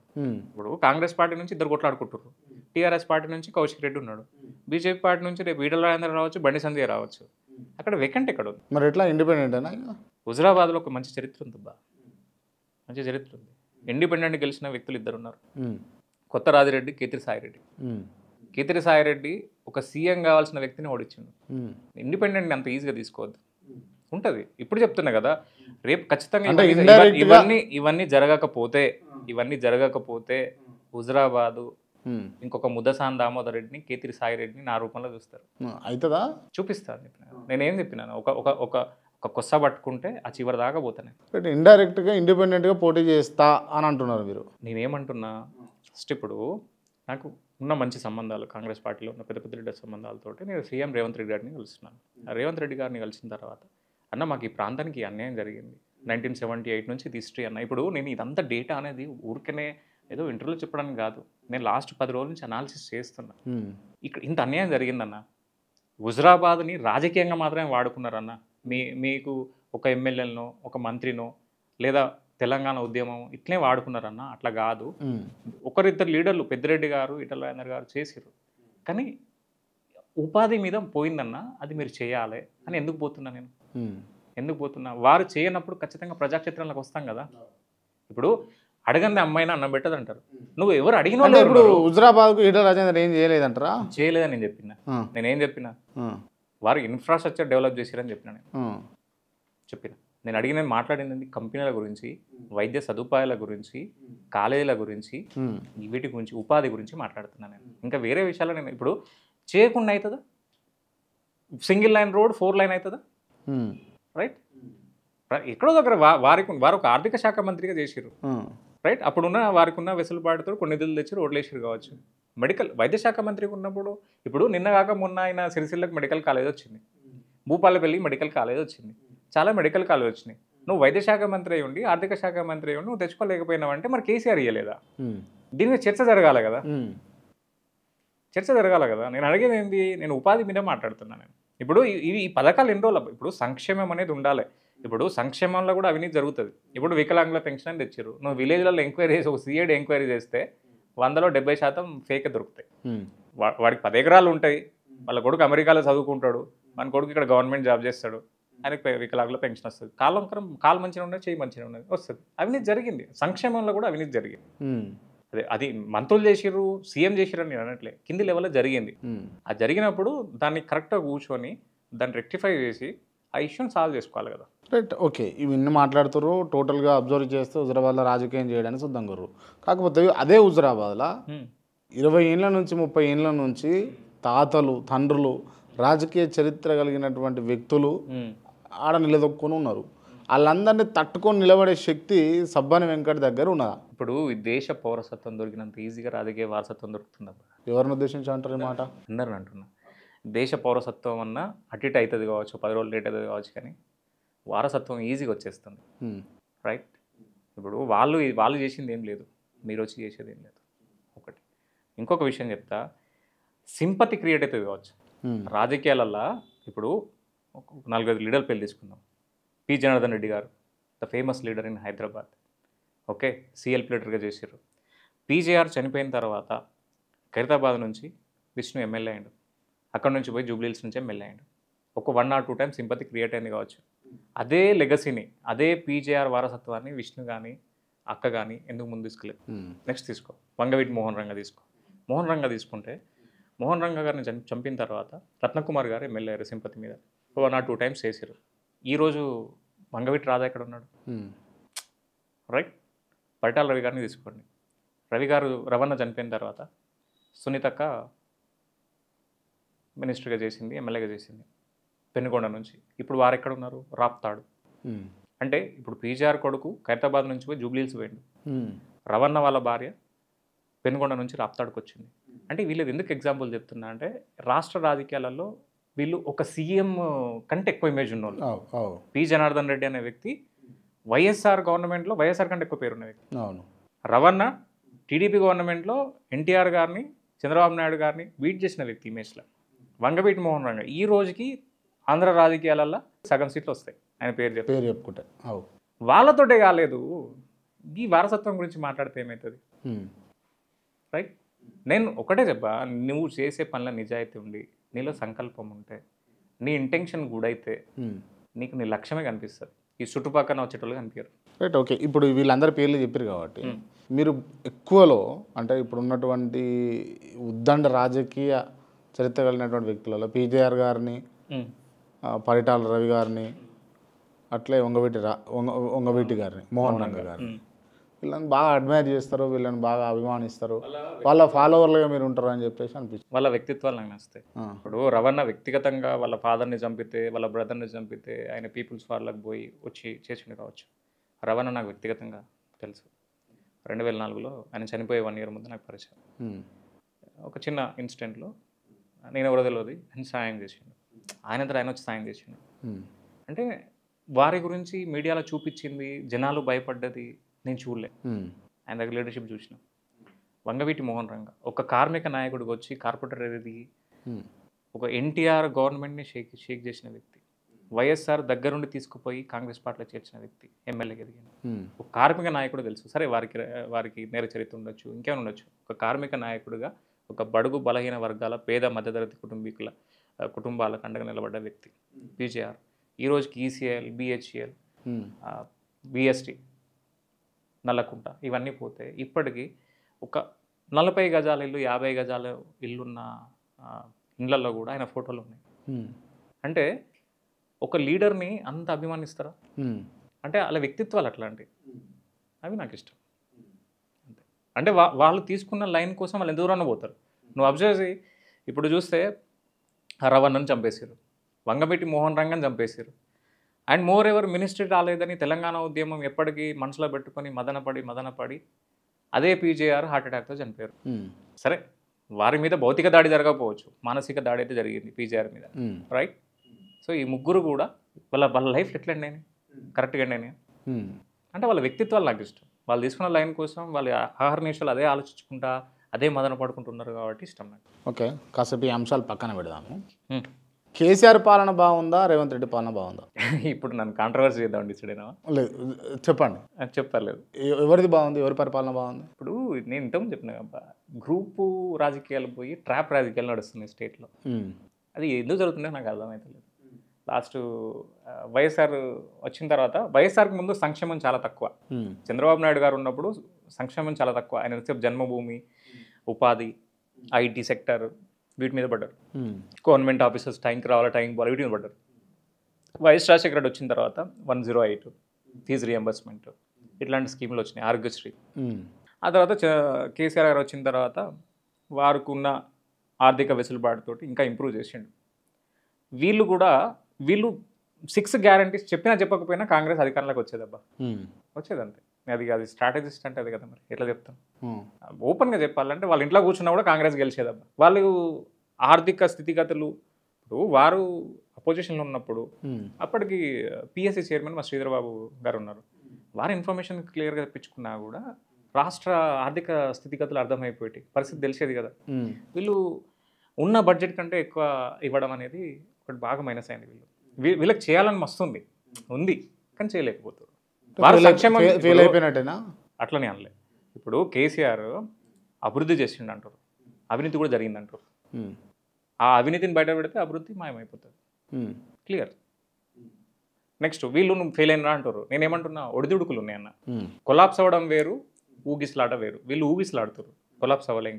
ఇప్పుడు కాంగ్రెస్ పార్టీ నుంచి 2 కొట్లాడుకుంటారు, టీఆర్ఎస్ పార్టీ నుంచి కౌశిక్ రెడ్డి ఉన్నాడు, బీజేపీ పార్టీ నుంచి రేపు ఈటల రాజేంద్ర రావచ్చు, బండి సంజయ్ రావచ్చు. అక్కడ వేకెంట్ ఎక్కడ ఉంది? మరి ఎట్లా ఇండిపెండెంట్ అయినా? హుజరాబాద్లో ఒక మంచి చరిత్ర ఉంది బా, మంచి చరిత్ర ఉంది. ఇండిపెండెంట్ గెలిచిన వ్యక్తులు 2 ఉన్నారు, కొత్త రాజిరెడ్డి, కేతిరి సాయిరెడ్డి. కేతిరి సాయిరెడ్డి ఒక సీఎం కావాల్సిన వ్యక్తిని ఓడించిండు. ఇండిపెండెంట్ అంత ఈజీగా తీసుకోవద్దు, ఉంటుంది. ఇప్పుడు చెప్తున్నా కదా, రేపు ఖచ్చితంగా ఇవన్నీ జరగకపోతే హుజరాబాదు ఇంకొక ముద్దసాన్ దామోదర్ రెడ్డిని, కేతిరి సాయిరెడ్డిని నా రూపంలో చూస్తారు. అవుతుందా? చూపిస్తాను. నేనేం చెప్పినాను? ఒక ఒక కొస్స పట్టుకుంటే ఆ చివరి దాకా పోతాను. రైట్. ఇండైరెక్ట్గా ఇండిపెండెంట్గా పోటీ చేస్తా అని అంటున్నారు మీరు. నేనేమంటున్నా, ఫస్ట్ ఇప్పుడు నాకు ఉన్న మంచి సంబంధాలు, కాంగ్రెస్ పార్టీలో ఉన్న పెద్ద పెద్ద లీడర్ సంబంధాలతోటి నేను సీఎం రేవంత్ రెడ్డి గారిని కలుస్తున్నాను. ఆ రేవంత్ రెడ్డి గారిని కలిసిన తర్వాత, అన్న మాకు ఈ ప్రాంతానికి అన్యాయం జరిగింది 1978 నుంచి ఇది హిస్టరీ అన్న. ఇప్పుడు నేను ఇదంతా డేటా అనేది ఊరికనే ఏదో ఇంటర్వ్యూలో చెప్పడానికి కాదు, నేను లాస్ట్ 10 రోజుల నుంచి అనాలిసిస్ చేస్తున్నా. ఇక్కడ ఇంత అన్యాయం జరిగిందన్న. హుజురాబాద్ని రాజకీయంగా మాత్రమే వాడుకున్నారన్న. మీకు ఒక ఎమ్మెల్యేనో ఒక మంత్రినో లేదా తెలంగాణ ఉద్యమం ఇట్లే వాడుకున్నారన్న. అట్లా కాదు, ఒకరిద్దరు లీడర్లు పెద్దిరెడ్డి గారు, ఈటల రాజేందర్ గారు చేసిరు, కానీ ఉపాధి మీద పోయిందన్న. అది మీరు చేయాలి అని ఎందుకు పోతున్నా నేను? ఎందుకు పోతున్నా? వారు చేయనప్పుడు ఖచ్చితంగా ప్రజాక్షేత్రంలోకి వస్తాం కదా. ఇప్పుడు అడగంది అమ్మాయినా అన్నం పెట్టదు అంటారు. నువ్వు ఎవరు అడిగిన వాళ్ళు ఇప్పుడు హుజురాబాద్కు ఈటల రాజేందర్ ఏం చేయలేదంటారా? చేయలేదని నేను చెప్పిన. నేనేం చెప్పిన? వారు ఇన్ఫ్రాస్ట్రక్చర్ డెవలప్ చేశారని చెప్పిన. నేను అడిగిన మాట్లాడింది కంపెనీల గురించి, వైద్య సదుపాయాల గురించి, కాలేజీల గురించి, వీటి గురించి, ఉపాధి గురించి మాట్లాడుతున్నాను నేను. ఇంకా వేరే విషయాలు నేను ఇప్పుడు చేయకుండా అవుతుందా? సింగిల్ లైన్ రోడ్ 4 లైన్ అవుతుందా? రైట్. ఎక్కడో దగ్గర వారు ఒక ఆర్థిక శాఖ మంత్రిగా చేసిరు. రైట్. అప్పుడున్న వారికి ఉన్న వెసులుబాటుతో కొన్ని నిధులు తెచ్చి రోడ్లు వేసిరు కావచ్చు. మెడికల్ వైద్య శాఖ మంత్రిగా ఉన్నప్పుడు, ఇప్పుడు నిన్న కాక మొన్న ఆయన సిరిసిల్లకు మెడికల్ కాలేజ్ వచ్చింది, భూపాలపల్లికి మెడికల్ కాలేజ్ వచ్చింది, చాలా మెడికల్ కాలేజ్ వచ్చినాయి. నువ్వు వైద్య శాఖ మంత్రి అయి ఉండి, ఆర్థిక శాఖ మంత్రి అయి ఉండి నువ్వు తెచ్చుకోలేకపోయినావంటే మరి కేసీఆర్ ఇయ్యలేదా? దీని మీద చర్చ జరగాలి కదా. చర్చ జరగాలి కదా. నేను అడిగేది ఏంటి? నేను ఉపాధి మీద మాట్లాడుతున్నాను. నేను ఇప్పుడు ఈ పథకాలు ఎన్ని రోజులు? ఇప్పుడు సంక్షేమం అనేది ఉండాలి. ఇప్పుడు సంక్షేమంలో కూడా అవినీతి జరుగుతుంది. ఇప్పుడు వికలాంగుల పెన్షన్ అని తెచ్చారు, నువ్వు విలేజ్లలో ఎంక్వైరీ చేసి ఒక సిఐడి ఎంక్వైరీ చేస్తే 100లో 70% ఫేక్ దొరుకుతాయి. వాడికి 10 ఎకరాలు ఉంటాయి, వాళ్ళ కొడుకు అమెరికాలో చదువుకుంటాడు, మన కొడుకు ఇక్కడ గవర్నమెంట్ జాబ్ చేస్తాడు, ఆయనకి వికలాంగుల పెన్షన్ వస్తుంది. కాలు మంచిగా ఉన్నది, చేయి మంచిగా ఉన్నది, వస్తుంది. అవినీతి జరిగింది. సంక్షేమంలో కూడా అవినీతి జరిగింది. అది మంత్రులు చేసిర్రు, సీఎం చేసిర్రు అని నేను అనట్లే, కింది లెవెల్లో జరిగింది. అది జరిగినప్పుడు దాన్ని కరెక్ట్గా కూర్చొని దాన్ని రెక్టిఫై చేసి ఆ ఇష్యూని సాల్వ్ చేసుకోవాలి కదా. రైట్. ఓకే. ఇవన్నీ మాట్లాడుతారు, టోటల్గా అబ్జర్వ్ చేస్తే హుజురాబాద్లో రాజకీయం చేయడానికి సిద్ధం గారు. కాకపోతే అదే హుజురాబాద్లో 20 ఏళ్ళ నుంచి 30 ఏళ్ళ నుంచి తాతలు, తండ్రులు, రాజకీయ చరిత్ర కలిగినటువంటి వ్యక్తులు ఆడ నిలదొక్కుని ఉన్నారు. వాళ్ళందరినీ తట్టుకొని నిలబడే శక్తి సబ్బాని వెంకట్ దగ్గర ఉన్నదా? ఇప్పుడు ఈ దేశ పౌరసత్వం దొరికినంత ఈజీగా రాజకీయ వారసత్వం దొరుకుతుంది. ఎవరిని ఉద్దేశించి అంటారు ఈ మాట? అందరిని అంటున్నా. దేశ పౌరసత్వం అన్న అటు ఇటు అవుతుంది కావచ్చు, 10 రోజులు లేట్ అవుతుంది కావచ్చు, కానీ వారసత్వం ఈజీగా వచ్చేస్తుంది. రైట్. ఇప్పుడు వాళ్ళు చేసింది ఏం లేదు, మీరు వచ్చి చేసేది ఏం లేదు. ఒకటి. ఇంకొక విషయం చెప్తా, సింపతి క్రియేట్ అవుతుంది కావచ్చు రాజకీయాలల్లో. ఇప్పుడు 4-5 లీడర్ పేర్లు తీసుకుందాం. పి జనార్దన్ రెడ్డి గారు, the famous leader in Hyderabad. Okay, CLP లీడర్గా చేశారు. పీజేఆర్ చనిపోయిన తర్వాత ఖైరతాబాద్ నుంచి విష్ణు ఎమ్మెల్యే అయ్యాడు, అక్కడ నుంచి పోయి జూబ్లీహిల్స్ నుంచి ఎమ్మెల్యే అయ్యాడు. ఒక 1 or 2 times సింపతి క్రియేట్ అయింది కావచ్చు. అదే లెగసీని, అదే పీజేఆర్ వారసత్వాన్ని విష్ణు కానీ అక్క కానీ ఎందుకు ముందు తీసుకోలేదు? నెక్స్ట్ తీసుకో, వంగవీటి మోహన్ రంగ తీసుకో. మోహన్ రంగ తీసుకుంటే, మోహన్ రంగ గారిని చంపిన తర్వాత రత్నకుమార్ గారు ఎమ్మెల్యే అయ్యారు సింపతి మీద. 1 or 2 times చేశారు. ఈరోజు వంగవీటి రాధా ఎక్కడ ఉన్నాడు? రైట్. పరిటాల రవి గారిని తీసుకోండి. రవణ చనిపోయిన తర్వాత సునీతక్క మినిస్టర్గా చేసింది, ఎమ్మెల్యేగా చేసింది పెనుగొండ నుంచి. ఇప్పుడు వారు ఎక్కడ ఉన్నారు? రాప్తాడు. అంటే ఇప్పుడు పీజీఆర్ కొడుకు ఖైరతాబాద్ నుంచి పోయి జూబ్లీహిల్స్ పోయిండు, రవణ వాళ్ళ భార్య పెనుగొండ నుంచి రాప్తాడుకు వచ్చింది. అంటే వీళ్ళది ఎందుకు ఎగ్జాంపుల్ చెప్తున్నా అంటే, రాష్ట్ర రాజకీయాలలో వీళ్ళు ఒక సీఎం కంటే ఎక్కువ ఇమేజ్ ఉన్నోళ్ళు. పి జనార్దన్ రెడ్డి అనే వ్యక్తి వైఎస్ఆర్ గవర్నమెంట్లో వైఎస్ఆర్ కంటే ఎక్కువ పేరున్న వ్యక్తి. రవణ టీడీపీ గవర్నమెంట్లో ఎన్టీఆర్ గారిని, చంద్రబాబు నాయుడు గారిని బీట్ చేసిన వ్యక్తి ఇమేజ్లో. వంగవీటి మోహన్ రంగ ఈ రోజుకి ఆంధ్ర రాజకీయాలలో సగం సీట్లు వస్తాయి ఆయన పేరు చెప్పుకుంటే. వాళ్ళతోటే కాలేదు, ఈ వారసత్వం గురించి మాట్లాడితే ఏమవుతుంది? రైట్. నేను ఒకటే చెప్పా, నువ్వు చేసే పనుల నిజాయితీ ఉండి, నీలో సంకల్పం ఉంటే, నీ ఇంటెన్షన్ గుడైతే నీకు నీ లక్ష్యమే కనిపిస్తుంది. ఈ చుట్టుపక్కల వచ్చేటోళ్ళు కనిపించారు. రైట్. ఓకే. ఇప్పుడు వీళ్ళందరి పేర్లు చెప్పారు కాబట్టి మీరు ఎక్కువలో అంటే ఇప్పుడు ఉన్నటువంటి ఉద్దండ రాజకీయ చరిత్ర కలిగినటువంటి వ్యక్తులలో పీజేఆర్ గారిని, పరిటాల రవి గారిని, అట్లే వంగవీటి గారిని, మోహన్ రంగ గారిని వీళ్ళని బాగా అడ్మైర్ చేస్తారు, వీళ్ళని బాగా అభిమానిస్తారు, వాళ్ళ ఫాలోవర్లుగా మీరు ఉంటారు అని చెప్పేసి అనిపిస్తుంది. వాళ్ళ వ్యక్తిత్వాలు నాకు నచ్చుతాయి. ఇప్పుడు రవణ వ్యక్తిగతంగా వాళ్ళ ఫాదర్ని చంపితే, వాళ్ళ బ్రదర్ని చంపితే ఆయన పీపుల్స్ వాళ్ళకి పోయి వచ్చి చేసిండు కావచ్చు. రవణ నాకు వ్యక్తిగతంగా తెలుసు. 2004లో ఆయన చనిపోయే 1 year ముందు నాకు పరిచయం. ఒక చిన్న ఇన్సిడెంట్లో నేను ఎవరో తెలియదు ఆయన సాయం చేసిండు. ఆయనంతా ఆయన వచ్చి సాయం చేసిండు. అంటే వారి గురించి మీడియాలో చూపించింది, జనాలు భయపడ్డది నేను చూడలే. ఆయన దగ్గర లీడర్షిప్ చూసిన. వంగవీటి మోహన్ రంగ ఒక కార్మిక నాయకుడికి వచ్చి కార్పొరేటర్ ఎదిగి ఒక ఎన్టీఆర్ గవర్నమెంట్ని షేక్ చేసిన వ్యక్తి, వైఎస్ఆర్ దగ్గరుండి తీసుకుపోయి కాంగ్రెస్ పార్టీలో చేర్చిన వ్యక్తి, ఎమ్మెల్యేకి ఎదిగింది. ఒక కార్మిక నాయకుడు తెలుసు. సరే వారికి నేర చరిత్ర ఉండొచ్చు, ఇంకేమైనా ఉండొచ్చు. ఒక కార్మిక నాయకుడిగా ఒక బడుగు బలహీన వర్గాల పేద మధ్యతరగతి కుటుంబాలకు అండగా నిలబడ్డ వ్యక్తి పీజేఆర్. ఈ రోజుకి ఈసీఎల్, బిహెచ్ఎల్, బిఎస్టీ, నల్లకుంట ఇవన్నీ పోతే ఇప్పటికీ ఒక 40 గజాల ఇల్లు, 50 గజాల ఇల్లున్న ఇళ్ళల్లో కూడా ఆయన ఫోటోలు ఉన్నాయి. అంటే ఒక లీడర్ని అంత అభిమానిస్తారా? అంటే వాళ్ళ వ్యక్తిత్వాలు అట్లాంటివి, అవి నాకు ఇష్టం. అంతే. అంటే వాళ్ళు తీసుకున్న లైన్ కోసం వాళ్ళు ఎంత దూరాన్ని పోతారు. నువ్వు అబ్జర్వ్ చేయి. ఇప్పుడు చూస్తే రవణని చంపేశారు, వంగవీటి మోహన్ రంగని చంపేశారు. అండ్ మోర్ ఎవర్ మినిస్ట్రీ రాలేదని తెలంగాణ ఉద్యమం ఎప్పటికీ మనసులో పెట్టుకొని మదనపడి అదే పీజేఆర్ హార్ట్ అటాక్తో చనిపోయారు. సరే వారి మీద భౌతిక దాడి జరగకపోవచ్చు, మానసిక దాడి అయితే జరిగింది పీజేఆర్ మీద, రైట్? సో ఈ ముగ్గురు కూడా వాళ్ళ లైఫ్ ఎట్లా ఎండ్ అయినాయి, కరెక్ట్గా ఎండ్ అయినాయి. అంటే వాళ్ళ వ్యక్తిత్వాలు నాకు ఇష్టం. వాళ్ళు తీసుకున్న లైన్ కోసం వాళ్ళు ఆహర్నిశలు అదే ఆలోచించుకుంటా అదే మదన పడుకుంటున్నారు కాబట్టి ఇష్టం నాకు. ఓకే, కాసేపు ఈ అంశాలు పక్కన పెడదాము. కేసీఆర్ పాలన బాగుందా, రేవంత్ రెడ్డి పాలన బాగుందా? ఇప్పుడు నన్ను కాంట్రవర్సీ చేద్దాం డిసైడ్ అయినా? లేదు, చెప్పండి. చెప్పలేదు ఎవరిది బాగుంది, ఎవరి పరిపాలన బాగుంది? ఇప్పుడు నేను ఇంతకుముందు చెప్పిన కదా, గ్రూపు రాజకీయాలు పోయి ట్రాప్ రాజకీయాలు నడుస్తున్నాయి స్టేట్లో. అది ఎందుకు జరుగుతుందో నాకు అర్థమవుతలేదు. లాస్ట్ వైఎస్ఆర్ వచ్చిన తర్వాత, వైఎస్ఆర్కి ముందు సంక్షేమం చాలా తక్కువ. చంద్రబాబు నాయుడు గారు ఉన్నప్పుడు సంక్షేమం చాలా తక్కువ. ఆయన సేపు జన్మభూమి, ఉపాధి, ఐటీ సెక్టర్ వీటి మీద పడ్డారు. గవర్నమెంట్ ఆఫీసర్స్ టైంకి రావాలా, టైంకి పోవాలి, వీటి మీద పడ్డారు. వైఎస్ రాజశేఖర రెడ్డి వచ్చిన తర్వాత 108 ఫీజు రియంబర్స్మెంట్ ఇట్లాంటి స్కీములు వచ్చినాయి, ఆరోగ్యశ్రీ. ఆ తర్వాత కేసీఆర్ గారు వచ్చిన తర్వాత వారికి ఉన్న ఆర్థిక వెసులుబాటుతోటి ఇంకా ఇంప్రూవ్ చేసిండు. వీళ్ళు 6 గ్యారంటీస్ చెప్పినా చెప్పకపోయినా కాంగ్రెస్ అధికారంలోకి వచ్చేదబ్బా, వచ్చేదంతే. అది స్ట్రాటజిస్ట్ అంటే అది కదా. మరి ఎట్లా చెప్తాం? ఓపెన్గా చెప్పాలంటే వాళ్ళ ఇంట్లో కూర్చున్నా కూడా కాంగ్రెస్ గెలిచేదబ్బా. వాళ్ళు ఆర్థిక స్థితిగతులు, ఇప్పుడు వారు అపోజిషన్లో ఉన్నప్పుడు అప్పటికి పిఎస్సి చైర్మన్ మా శ్రీధరబాబు గారు ఉన్నారు. వారి ఇన్ఫర్మేషన్ క్లియర్గా తెప్పించుకున్నా కూడా రాష్ట్ర ఆర్థిక స్థితిగతులు అర్థమైపోయి పరిస్థితి తెలిసేది కదా. వీళ్ళు ఉన్న బడ్జెట్ కంటే ఎక్కువ ఇవ్వడం అనేది ఒకటి బాగా మైనస్ అయింది. వీళ్ళకి చేయాలని మస్తుంది ఉంది, కానీ చేయలేకపోతారు. ఫెయిల్ అయిపోయినట్టేనా? అట్లనే అనలే. ఇప్పుడు కేసీఆర్ అభివృద్ధి చేసిండు అంటారు, అవినీతి కూడా జరిగింది అంటారు. ఆ అవినీతిని బయట పెడితే అభివృద్ధి మాయమైపోతుంది, క్లియర్. నెక్స్ట్ వీళ్ళు నువ్వు ఫెయిల్ అయినా అంటారు. నేనేమంటున్నా, ఒడిదుడుకులు ఉన్నాయన్న. కొలాప్స్ అవ్వడం వేరు, ఊగిసలాట వేరు. వీళ్ళు ఊగిసలాడుతారు, కొలాప్స్ అవ్వలే.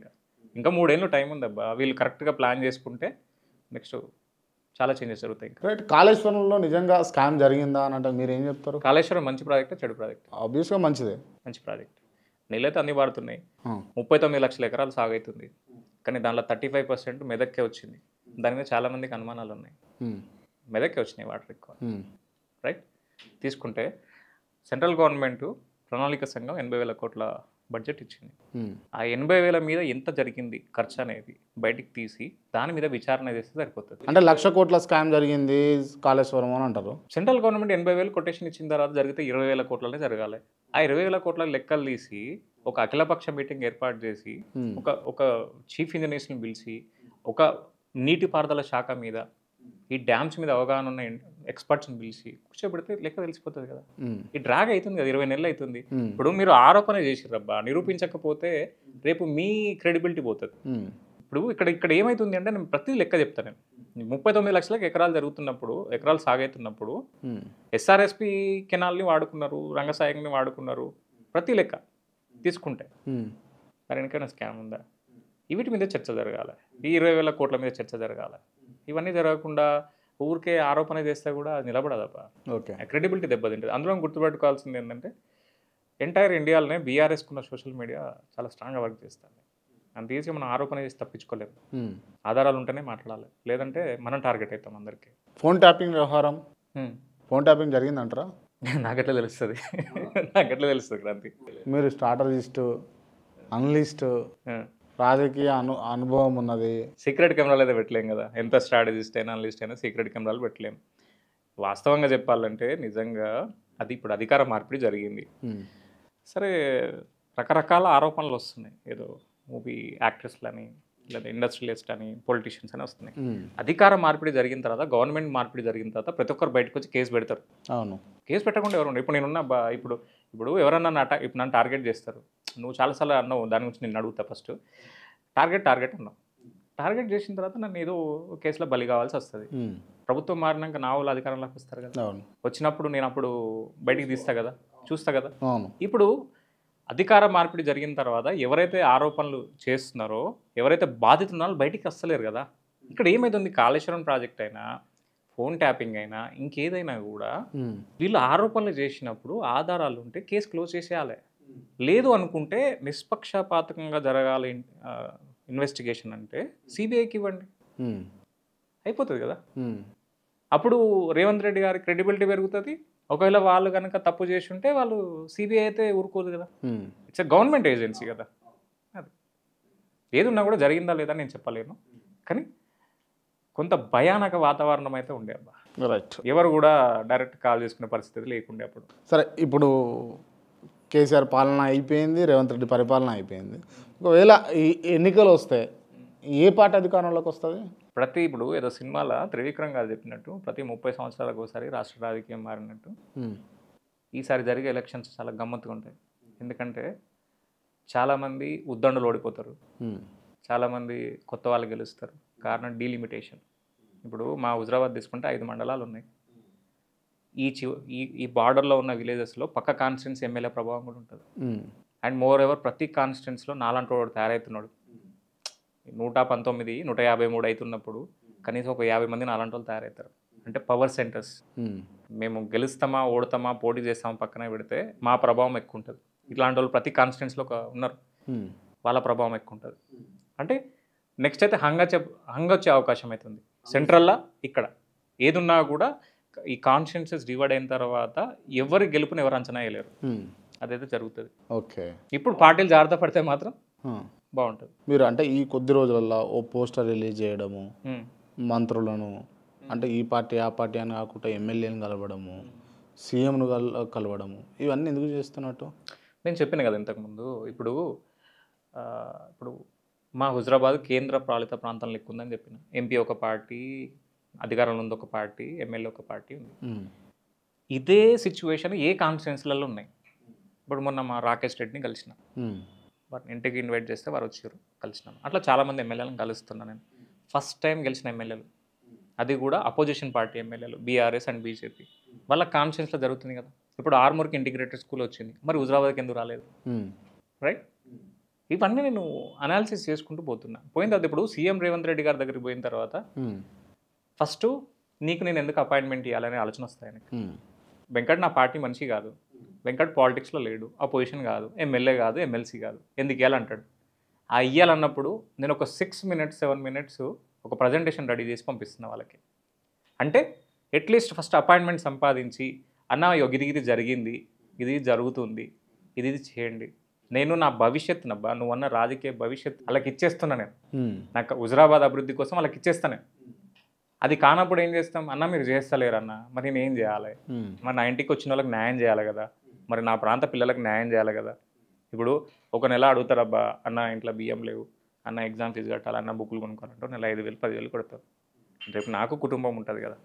ఇంకా 3 ఏళ్ళు టైం ఉందబ్బా. వీళ్ళు కరెక్ట్గా ప్లాన్ చేసుకుంటే నెక్స్ట్ చాలా చేంజెస్ జరుగుతాయి. రైట్. కాళేశ్వరంలో నిజంగా స్కామ్ జరిగిందా అని అంటే మీరు ఏం చెప్తారు? కాళేశ్వరం మంచి ప్రాజెక్ట్, చెడు ప్రాజెక్ట్? ఆబ్వియస్గా మంచిదే, మంచి ప్రాజెక్ట్. నీళ్ళైతే అన్ని వాడుతున్నాయి. 39 లక్షల ఎకరాలు సాగవుతుంది. కానీ దాంట్లో 35% మెదక్కే వచ్చింది. దాని మీద చాలామందికి అనుమానాలు ఉన్నాయి. మెదక్కే వచ్చినాయి వాటర్ ఎక్కువ, రైట్? తీసుకుంటే సెంట్రల్ గవర్నమెంట్ ప్రణాళిక సంఘం 80,000 కోట్ల బడ్జెట్ ఇచ్చింది. ఆ 80,000 మీద ఎంత జరిగింది ఖర్చు అనేది బయటికి తీసి దాని మీద విచారణ చేస్తే సరిపోతుంది. అంటే 1,00,000 కోట్ల స్కామ్ జరిగింది కాళేశ్వరం అని అంటారు. సెంట్రల్ గవర్నమెంట్ 80,000 కొటేషన్ ఇచ్చిన తర్వాత జరిగితే 20,000 కోట్లనే జరగాలి. ఆ 20,000 కోట్ల లెక్కలు తీసి ఒక అఖిలపక్ష మీటింగ్ ఏర్పాటు చేసి ఒక చీఫ్ ఇంజనీర్స్ని పిలిచి ఒక నీటిపారుదల శాఖ మీద, ఈ డ్యామ్స్ మీద అవగాహన ఉన్న ఎక్స్పర్ట్స్ని పిలిచి కూర్చోబెడితే లెక్క తెలిసిపోతుంది కదా. ఈ డ్రాగ్ అవుతుంది కదా, 20 నెలలు అవుతుంది. ఇప్పుడు మీరు ఆరోపణ చేసిర్రబ్బా, నిరూపించకపోతే రేపు మీ క్రెడిబిలిటీ పోతుంది. ఇప్పుడు ఇక్కడ ఏమవుతుంది అంటే, నేను ప్రతి లెక్క చెప్తాను. నేను 39 లక్షలకు ఎకరాలు సాగవుతున్నప్పుడు ఎస్ఆర్ఎస్పి కెనాల్ని వాడుకున్నారు, రంగసాయంని వాడుకున్నారు. ప్రతి లెక్క తీసుకుంటే మరి వెనకైనా స్కామ్ ఉందా? వీటి మీద చర్చ జరగాలి. ఈ 20,000 కోట్ల మీద చర్చ జరగాలి. ఇవన్నీ జరగకుండా ఊరికే ఆరోపణ చేస్తే కూడా నిలబడదబ్బా. ఓకే, క్రెడిబిలిటీ దెబ్బతింటుంది. అందులో గుర్తుపెట్టుకోవాల్సింది ఏంటంటే, ఎంటైర్ ఇండియాలోనే బీఆర్ఎస్కున్న సోషల్ మీడియా చాలా స్ట్రాంగ్గా వర్క్ చేస్తుంది. అంత ఈజీగా మనం ఆరోపణ చేసి తప్పించుకోలేము. ఆధారాలు ఉంటేనే మాట్లాడాలి, లేదంటే మనం టార్గెట్ అవుతాం అందరికీ. ఫోన్ ట్యాపింగ్ వ్యవహారం, ఫోన్ ట్యాపింగ్ జరిగిందంటారా? నాకెట్లా తెలుస్తుంది? నాకెట్లా తెలుస్తుంది క్రాంతి? మీరు స్ట్రాటజిస్ట్, అనలిస్ట్, రాజకీయ అనుభవం ఉన్నది. సీక్రెట్ కెమెరాలు అయితే పెట్టలేం కదా. ఎంత స్ట్రాటజిస్ట్ అయినా అనలిస్ట్ అయినా సీక్రెట్ కెమెరాలు పెట్టలేం. వాస్తవంగా చెప్పాలంటే నిజంగా అది ఇప్పుడు అధికార మార్పిడి జరిగింది. సరే, రకరకాల ఆరోపణలు వస్తున్నాయి. ఏదో మూవీ యాక్ట్రెస్లని, లేదా ఇండస్ట్రియలిస్ట్ అని, పొలిటీషియన్స్ అని వస్తున్నాయి. అధికార మార్పిడి జరిగిన తర్వాత, గవర్నమెంట్ మార్పిడి జరిగిన తర్వాత ప్రతి ఒక్కరు బయటకు వచ్చి కేసు పెడతారు. అవును, కేసు పెట్టకుండా ఎవరు ఉండరు. ఇప్పుడు నేనున్న ఇప్పుడు ఎవరన్నా ఇప్పుడు నన్ను టార్గెట్ చేస్తారు. నువ్వు చాలాసార్లు అన్నావు, దాని గురించి నేను అడుగుతా. ఫస్ట్ టార్గెట్ అన్నావు. టార్గెట్ చేసిన తర్వాత నన్ను ఏదో కేసులో బలి కావాల్సి వస్తుంది. ప్రభుత్వం మారినాక నా వాళ్ళు అధికారంలోకి వస్తారు కదా. వచ్చినప్పుడు నేను అప్పుడు బయటికి తీస్తా కదా, చూస్తా కదా. ఇప్పుడు అధికార మార్పిడి జరిగిన తర్వాత ఎవరైతే ఆరోపణలు చేస్తున్నారో, ఎవరైతే బాధితులు ఉన్నారో బయటికి వస్తలేరు కదా. ఇక్కడ ఏమైతుంది, కాళేశ్వరం ప్రాజెక్ట్ అయినా, ఫోన్ ట్యాపింగ్ అయినా, ఇంకేదైనా కూడా వీళ్ళు ఆరోపణలు చేసినప్పుడు ఆధారాలు ఉంటే కేసు క్లోజ్ చేసేయాలి. లేదు అనుకుంటే నిష్పక్షపాతకంగా జరగాలి ఇన్వెస్టిగేషన్ అంటే సిబిఐకి ఇవ్వండి, అయిపోతుంది కదా. అప్పుడు రేవంత్ రెడ్డి గారి క్రెడిబిలిటీ పెరుగుతుంది. ఒకవేళ వాళ్ళు కనుక తప్పు చేసి ఉంటే వాళ్ళు సిబిఐ అయితే ఊరుకోదు కదా. ఇట్స్ గవర్నమెంట్ ఏజెన్సీ కదా. అది ఏదున్నా కూడా జరిగిందా లేదా నేను చెప్పలేను, కానీ కొంత భయానక వాతావరణం అయితే ఉండే అబ్బా. రైట్, ఎవరు కూడా డైరెక్ట్ కాల్ చేసుకునే పరిస్థితి లేకుండే అప్పుడు. సరే, ఇప్పుడు కేసీఆర్ పాలన అయిపోయింది, రేవంత్ రెడ్డి పరిపాలన అయిపోయింది. ఒకవేళ ఈ ఎన్నికలు వస్తే ఏ పార్టీ అధికారంలోకి వస్తుంది? ఇప్పుడు ఏదో సినిమాలో త్రివిక్రమ్ గారు చెప్పినట్టు ప్రతి 30 సంవత్సరాలకు ఒకసారి రాష్ట్ర రాజకీయం మారినట్టు ఈసారి జరిగే ఎలక్షన్స్ చాలా గమ్మత్తుగా ఉంటాయి. ఎందుకంటే చాలామంది ఉద్దండులు ఓడిపోతారు, చాలామంది కొత్త వాళ్ళు గెలుస్తారు. కారణం డీలిమిటేషన్. ఇప్పుడు మా హుజరాబాద్ తీసుకుంటే 5 మండలాలు ఉన్నాయి. ఈ బార్డర్లో ఉన్న విలేజెస్లో పక్క కాన్స్టిట్యున్సీ ఎమ్మెల్యే ప్రభావం కూడా ఉంటుంది. అండ్ మోర్ ఎవర్ ప్రతి కాన్స్టిట్యున్సీలో నాలంటి వాడు తయారవుతున్నాడు. 119, 153 అవుతున్నప్పుడు కనీసం ఒక 50 మంది నాలంటి వాళ్ళు తయారవుతారు. అంటే పవర్ సెంటర్స్. మేము గెలుస్తామా ఓడతామా పోటీ చేస్తామా పక్కనే పెడితే మా ప్రభావం ఎక్కువ ఉంటుంది. ఇట్లాంటి వాళ్ళు ప్రతి కాన్స్టిట్యున్సీలో ఉన్నారు, వాళ్ళ ప్రభావం ఎక్కువ ఉంటుంది. అంటే నెక్స్ట్ అయితే హంగ వచ్చే అవకాశం అవుతుంది. సెంట్రల్లో ఇక్కడ ఏదున్నా కూడా ఈ కాన్స్టిట్యున్సీస్ డివైడ్ అయిన తర్వాత ఎవరి గెలుపుని ఎవరు అంచనా వేయలేరు. అదైతే జరుగుతుంది. ఓకే, ఇప్పుడు పార్టీలు జాగ్రత్త పడితే మాత్రం బాగుంటుంది. మీరు అంటే ఈ కొద్ది రోజులలో ఓ పోస్టర్ రిలీజ్ చేయడము, మంత్రులను అంటే ఈ పార్టీ ఆ పార్టీ అని కాకుండా ఎమ్మెల్యేని కలవడము, సీఎంను కలవడము, ఇవన్నీ ఎందుకు చేస్తున్నట్టు? నేను చెప్పిన కదా ఇంతకుముందు. ఇప్పుడు మా హుజరాబాద్ కేంద్ర పాలిత ప్రాంతం లెక్క ఉందని చెప్పిన. ఎంపీ ఒక పార్టీ, అధికారంలో ఉంది ఒక పార్టీ, ఎమ్మెల్యే ఒక పార్టీ ఉంది. ఇదే సిచ్యువేషన్ ఏ కాన్స్టిట్యున్సీలలో ఉన్నాయి. ఇప్పుడు మొన్న మా రాకేష్ రెడ్డిని కలిసిన, వారిని ఇంటికి ఇన్వైట్ చేస్తే వారు వచ్చారు, కలిసినాను. అట్లా చాలామంది ఎమ్మెల్యేలను కలుస్తున్నాను నేను. ఫస్ట్ టైం గెలిచిన ఎమ్మెల్యేలు, అది కూడా అపోజిషన్ పార్టీ ఎమ్మెల్యేలు, బీఆర్ఎస్ అండ్ బీజేపీ, వాళ్ళ కాన్స్టిట్యున్సీలో జరుగుతుంది కదా. ఇప్పుడు ఆర్మూర్కి ఇంటిగ్రేటెడ్ స్కూల్ వచ్చింది, మరి హుజరాబాద్కి ఎందుకు రాలేదు? రైట్, ఇవన్నీ నేను అనాలిసిస్ చేసుకుంటూ పోతున్నా. పోయిన తర్వాత ఇప్పుడు సీఎం రేవంత్ రెడ్డి గారి దగ్గరికి పోయిన తర్వాత ఫస్ట్ నీకు నేను ఎందుకు అపాయింట్మెంట్ ఇవ్వాలనే ఆలోచన వస్తాయి ఆయనకి. వెంకట్ నా పార్టీ మనిషి కాదు, వెంకట్ పాలిటిక్స్లో లేడు, అపోజిషన్ కాదు, ఎమ్మెల్యే కాదు, ఎమ్మెల్సీ కాదు, ఎందుకు ఇవ్వాలంటాడు. ఆ ఇవ్వాలన్నప్పుడు నేను ఒక 6 minutes 7 minutes ఒక ప్రజెంటేషన్ రెడీ చేసి పంపిస్తున్నా వాళ్ళకి. అంటే అట్లీస్ట్ ఫస్ట్ అపాయింట్మెంట్ సంపాదించి, అన్న ఇది జరిగింది, ఇది జరుగుతుంది, ఇది చేయండి, నేను నా భవిష్యత్తు నబ్బా నువ్వు అన్న రాజకీయ భవిష్యత్తు వాళ్ళకి ఇచ్చేస్తున్నా. నేను నాకు హుజరాబాద్ అభివృద్ధి కోసం వాళ్ళకి ఇచ్చేస్తాను. అది కానప్పుడు ఏం చేస్తాం, అన్న మీరు చేస్తలేరు అన్న, మరి నేను ఏం చేయాలి? మరి నా ఇంటికి వచ్చిన వాళ్ళకి న్యాయం చేయాలి కదా, మరి నా ప్రాంత పిల్లలకు న్యాయం చేయాలి కదా. ఇప్పుడు ఒక నెల అడుగుతారబ్బా, అన్న ఇంట్లో బియ్యం లేవు, అన్న ఎగ్జామ్ ఫీజు కట్టాలి, అన్న బుక్కులు కొనుక్కోవాలంటే నెల 5,000 10,000 కొడతారు. రేపు నాకు కుటుంబం ఉంటుంది కదా.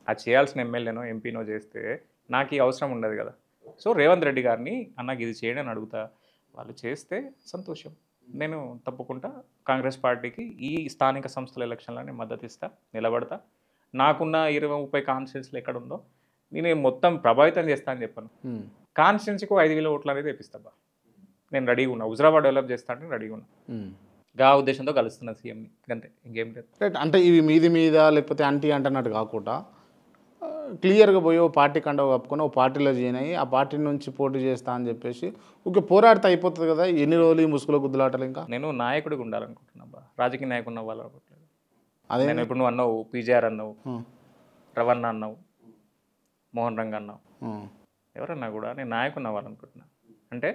అది చేయాల్సిన ఎమ్మెల్యేనో ఎంపీనో చేస్తే నాకు ఈ అవసరం ఉండదు కదా. సో రేవంత్ రెడ్డి గారిని అన్నకి ఇది చేయడం అని అడుగుతా. వాళ్ళు చేస్తే సంతోషం. నేను తప్పకుండా కాంగ్రెస్ పార్టీకి ఈ స్థానిక సంస్థల ఎలక్షన్లని మద్దతు ఇస్తా, నిలబడతా. నాకున్న 20-30 కాన్స్టిట్యున్సీలు ఎక్కడ ఉందో నేను మొత్తం ప్రభావితం చేస్తా అని చెప్పాను. కాన్స్టిట్యున్సీకి 5,000 ఓట్లు అనేది తెప్పిస్తాబా, నేను రెడీగా ఉన్నా. హుజరాబాద్ డెవలప్ చేస్తా అంటే రెడీగా ఉన్నా. గా ఉద్దేశంతో కలుస్తున్నా సీఎంని, అంతే, ఇంకేం లేదు. రైట్, అంటే ఇవి మీద లేకపోతే అంటీ అంటున్నట్టు కాకుండా క్లియర్గా పోయి ఓ పార్టీ కండవ కప్పుకొని ఓ పార్టీలో జాయిన్ అయ్యి ఆ పార్టీ నుంచి పోటీ చేస్తా అని చెప్పేసి ఓకే పోరాడితే అయిపోతుంది కదా, ఎన్ని రోజులు ఈ ముసుగులో గుద్దులాటలు ఇంకా. నేను నాయకుడిగా ఉండాలనుకుంటున్నా బా, రాజకీయ నాయకుడు అవ్వాలి అనుకోవట్లేదు. అదే నేను ఇప్పుడు నువ్వు అన్నావు పీజీఆర్ అన్నావు, రవణ అన్నావు, మోహన్ రంగ్ అన్నావు, ఎవరన్నా కూడా నేను నాయకుడిని అవ్వాలనుకుంటున్నా. అంటే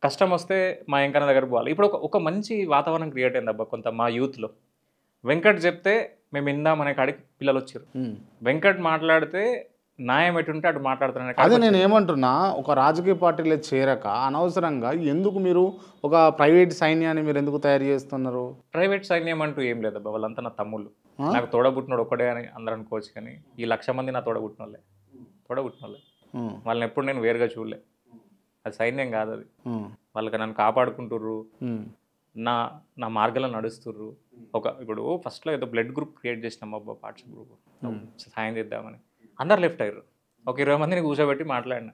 కష్టం వస్తే మా వెంకన్న దగ్గర పోవాలి. ఇప్పుడు ఒక మంచి వాతావరణం క్రియేట్ అయింది అబ్బా కొంత మా యూత్లో. వెంకట్ చెప్తే మేము విందామనే కాడికి పిల్లలు వచ్చారు. వెంకట్ మాట్లాడితే న్యాయం ఎటుంటే అటు మాట్లాడుతున్నాను. అదే నేను ఏమంటున్నా, ఒక రాజకీయ పార్టీలో చేరక అనవసరంగా ఎందుకు మీరు ఒక ప్రైవేట్ సైన్యాన్ని మీరు ఎందుకు తయారు చేస్తున్నారు? ప్రైవేట్ సైన్యం అంటూ ఏం లేదబ్బా, వాళ్ళంతా నా తమ్ముళ్ళు. నాకు తోడబుట్టినోడు ఒక్కడే అని అందరూ అనుకోవచ్చు, కానీ ఈ 1,00,000 మంది నా తోడబుట్టిన వాళ్ళే. వాళ్ళని ఎప్పుడు నేను వేరుగా చూడలే. అది సైన్యం కాదు, అది వాళ్ళకి నన్ను కాపాడుకుంటుర్రు, నా నా మార్గంలో నడుస్తుర్రు. ఇప్పుడు ఫస్ట్లో ఏదో బ్లడ్ గ్రూప్ క్రియేట్ చేసినాం అబ్బా, వాట్సాప్ గ్రూప్ సాయం చేద్దామని. అందరు లెఫ్ట్ అయ్యారు. ఒక 20 మందిని కూర్చోబెట్టి మాట్లాడినా,